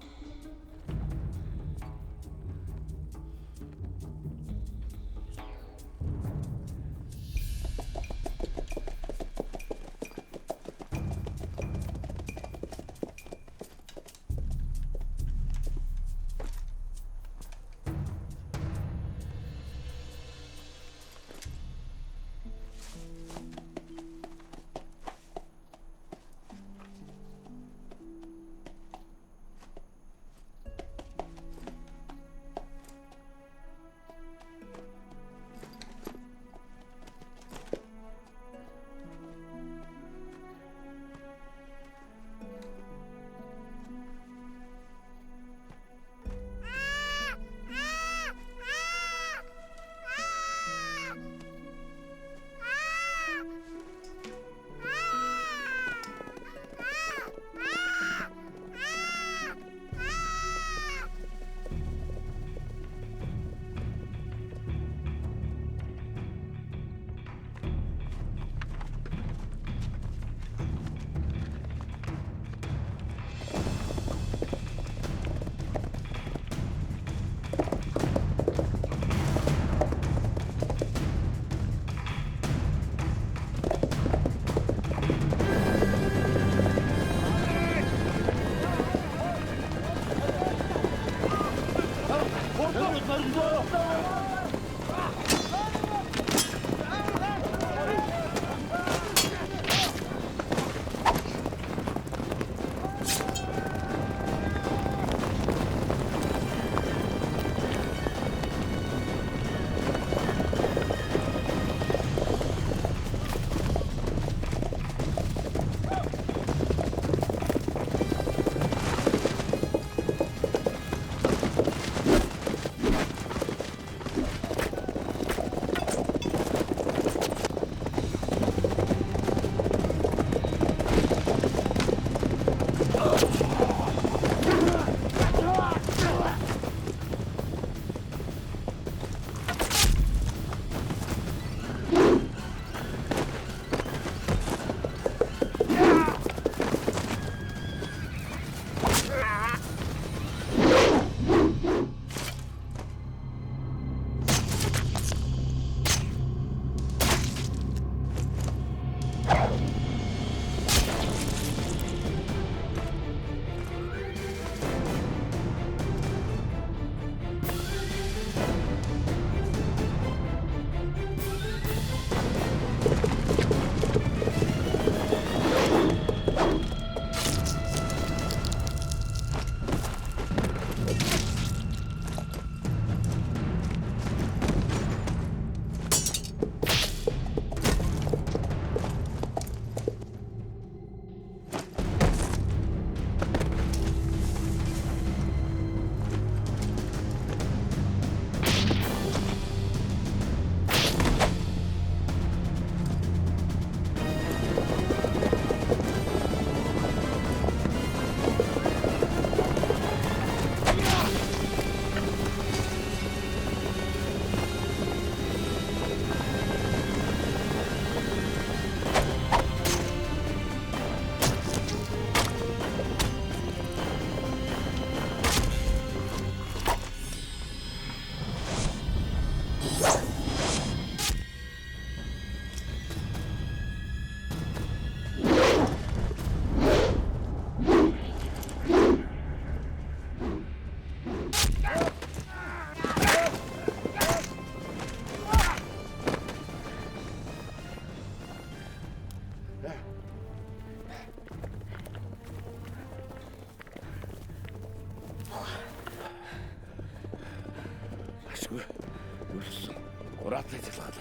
Муратай залгаад.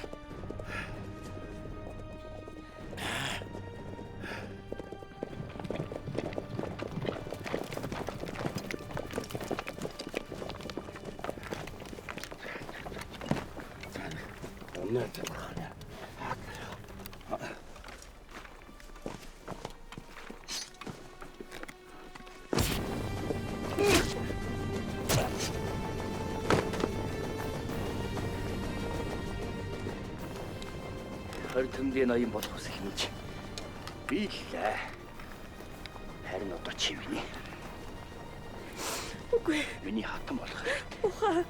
Онноотой байна. Хөмдийн ноён болох ус хийж бийлээ. Харин одоо чи миний. Үгүй. Миний хатан болох. Ухаа.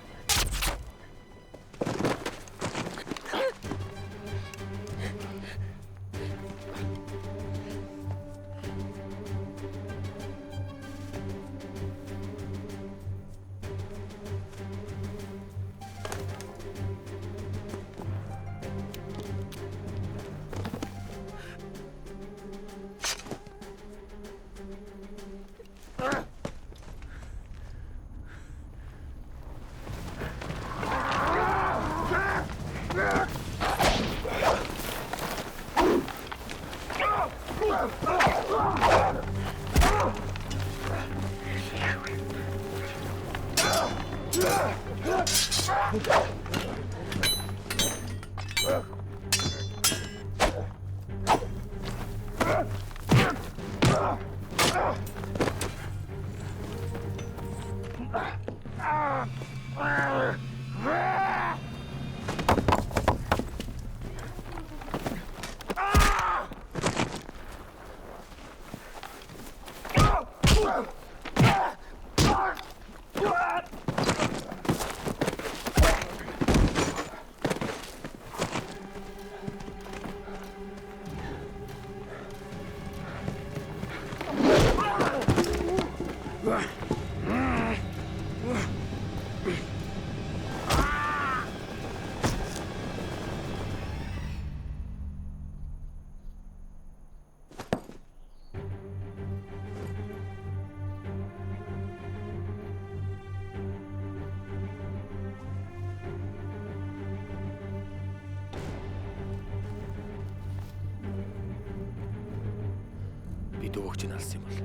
Би дөвөгч нь алсан юм бол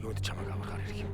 юунд чамайг аврахаар ирэх юм?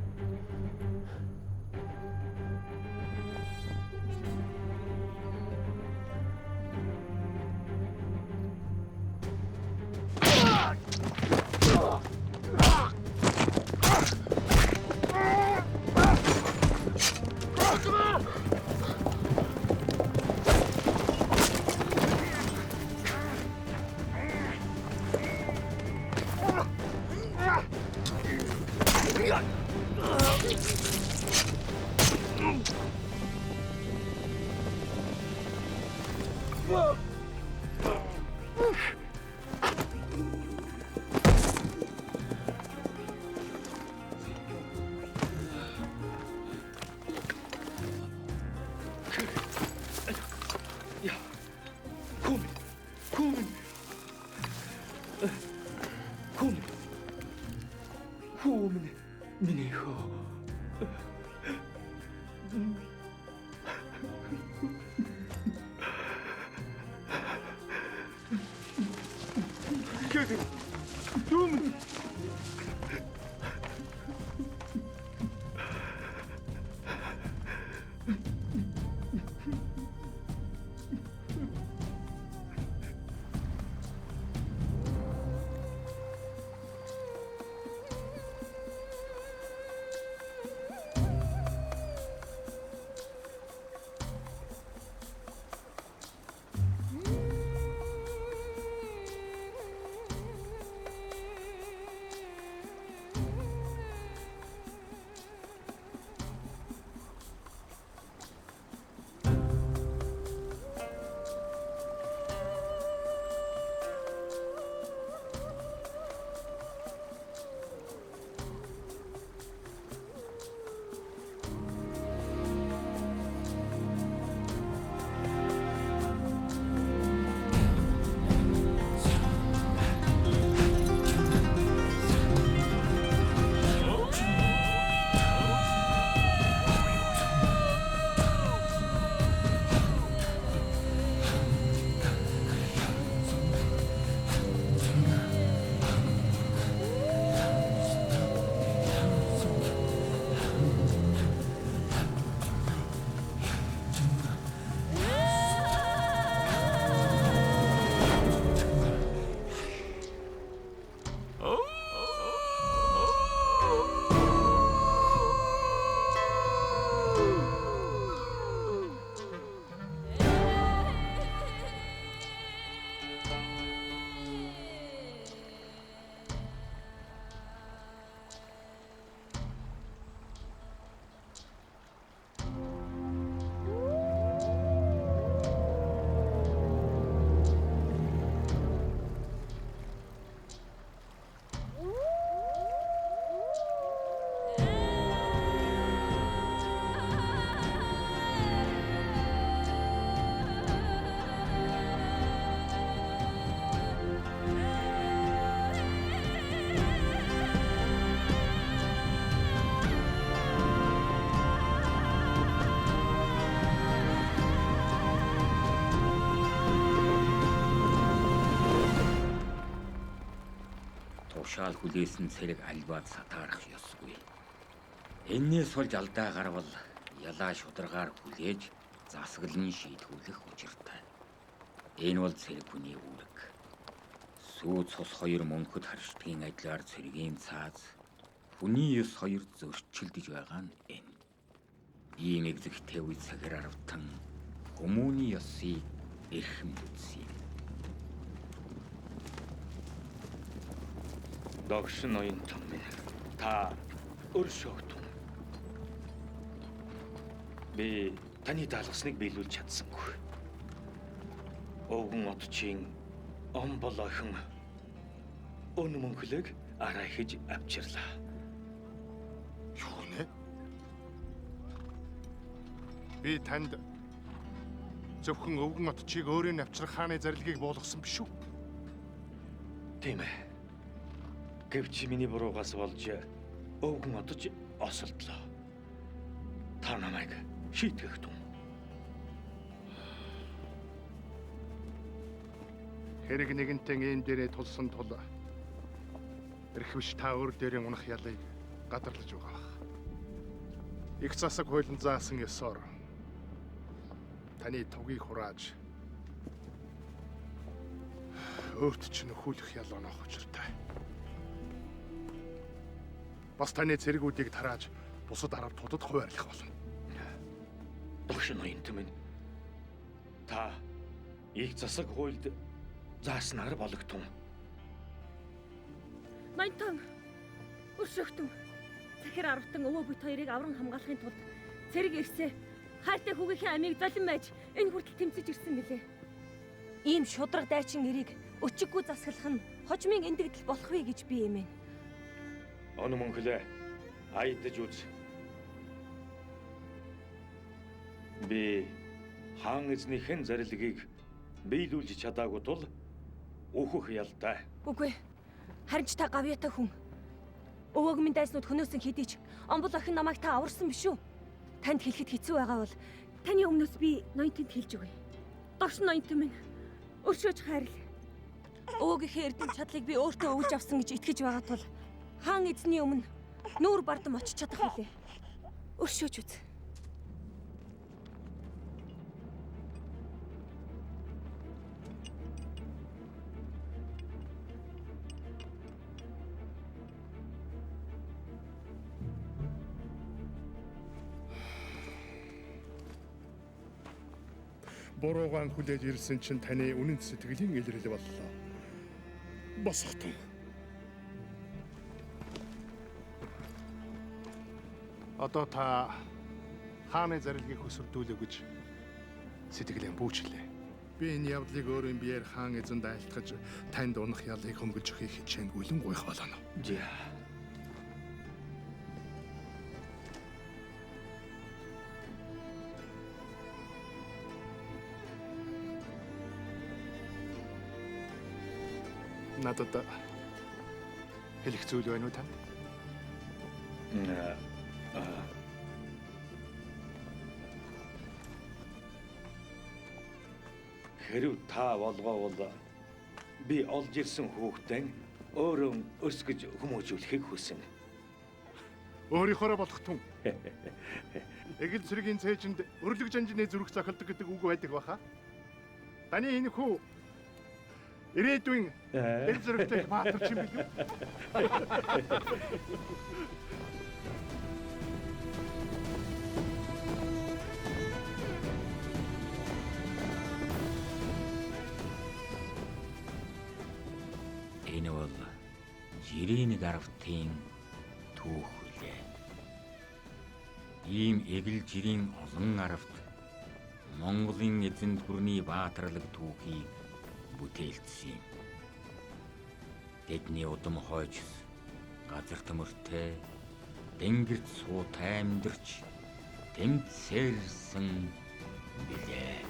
тушаал хүлээсэн цэрэг альбаад сатаарах ёсгүй. Эннээс болж алдаа гарвал ялаа шударгаар хүлээж засаглан шийдвэрлэх учиртай. Энэ бол цэрэг хүний үүрэг. Сүү цус хоёр мөнхөд харшдгийн адилаар цэрэгийн цааз хүний ёс хоёр зөрчилдөж байгаа нь энэ. Ийм эгзэгтэй үе цагаар аравтан хүмүүний ёсыг эрхэм үзье. Догш ноён том минь. Та өршөөгдөн. Би таны даалгасныг биелүүлж чадсангүй. Өвгөн отчийн омбол охин өн мөнхлөг арай хийж авчирлаа. Юу нэ? Би танд зөвхөн өвгөн отчийг өөрөө навчрах хааны зарилгийг буулгасан биш үү? Тийм ээ. Гэвч миний буруугаас болж өвгөн отч осолдлоо. Та намайг шийтгэх тун. Хэрэг нэгэнтэн ийм дээрээ тулсан тул эрхвч та өөр дээрээ унах ялыг гадарлаж байгаа бах. Их засаг хуулийн заасан ёсоор таны тугийг хурааж өөрт чинь нөхүүлэх ял оноох учиртай. Бас таны цэргүүдийг тарааж бусад арав туудад хуваарлах болно. Догш ноён том минь. Та их засаг хуульд зааснаар болготун. Ноёнтон өршөөгтөн. Захир аравтан өвөө бүт хоёрыг авран хамгаалахын тулд цэрэг ирсээ. Хайртай хүүгийнхээ амийг залин байж энэ хүртэл тэмцэж ирсэн билээ. Ийм шудраг дайчин нэрийг өчиггүй засаглах нь хожмын эндэгдэл болох вэ гэж би эмээн. Он мөнхлөө айдаж үз. Би хаан эзнийхэн зарилгийг биелүүлж чадаагүй тул өөхөх ялтай. Үгүй. Харин ч та гавьяатай хүн. Өвөөг минь дайснууд хөнөөсөн хэдий ч омбол охин намайг та аварсан биш үү? Танд хэлэхэд хэцүү байгаа бол таны өмнөөс би ноёнтонд хэлж өгье. Догш ноёнтон минь. Өршөөж хайрл. Өвөөгийнхээ эрдэм чадлыг би өөртөө өвж авсан гэж итгэж байгаа тул хаан эзний өмнө нүүр бардам очиж чадах билээ. Өршөөж үз. Буруугаан хүлээж ирсэн чинь таны үнэн сэтгэлийн илрэл боллоо. Босготон. Одоо та хааны зарилгийг хөсөрдүүлэх гэж сэтгэлээ бүүчлээ. Би энэ явдлыг өөрийн биеэр хаан эзэнд айлтгаж танд унах ялыг хөнгөлж өгөх хичээнд үлэн гуйх болно. Надад хэлэх зүйл байна уу танд? Хэрв та болгоовол би олж ирсэн хүүхдэн өөрөө өсгөж хүмүүжүүлэхийг хүснэ. Өөрийнхөө болох тун. Эгэл цэргийн цээжинд өрлөг жанжны зүрх захалдаг гэдэг үг байдаг баха. Таны энэ хүү ирээдүйн эл зэрэгтэй баатарч юм билүү? Энэ бол жирийн гарвтын түүх үлээ. Ийм эгэл жирийн олон аравт Монголын эзэнт хүрний баатарлаг түүхийг бүтээлсэн юм. Тэдний удам хойч газар төмөртэй тэнгэрт суутай амьдарч тэмцээрсэн билээ.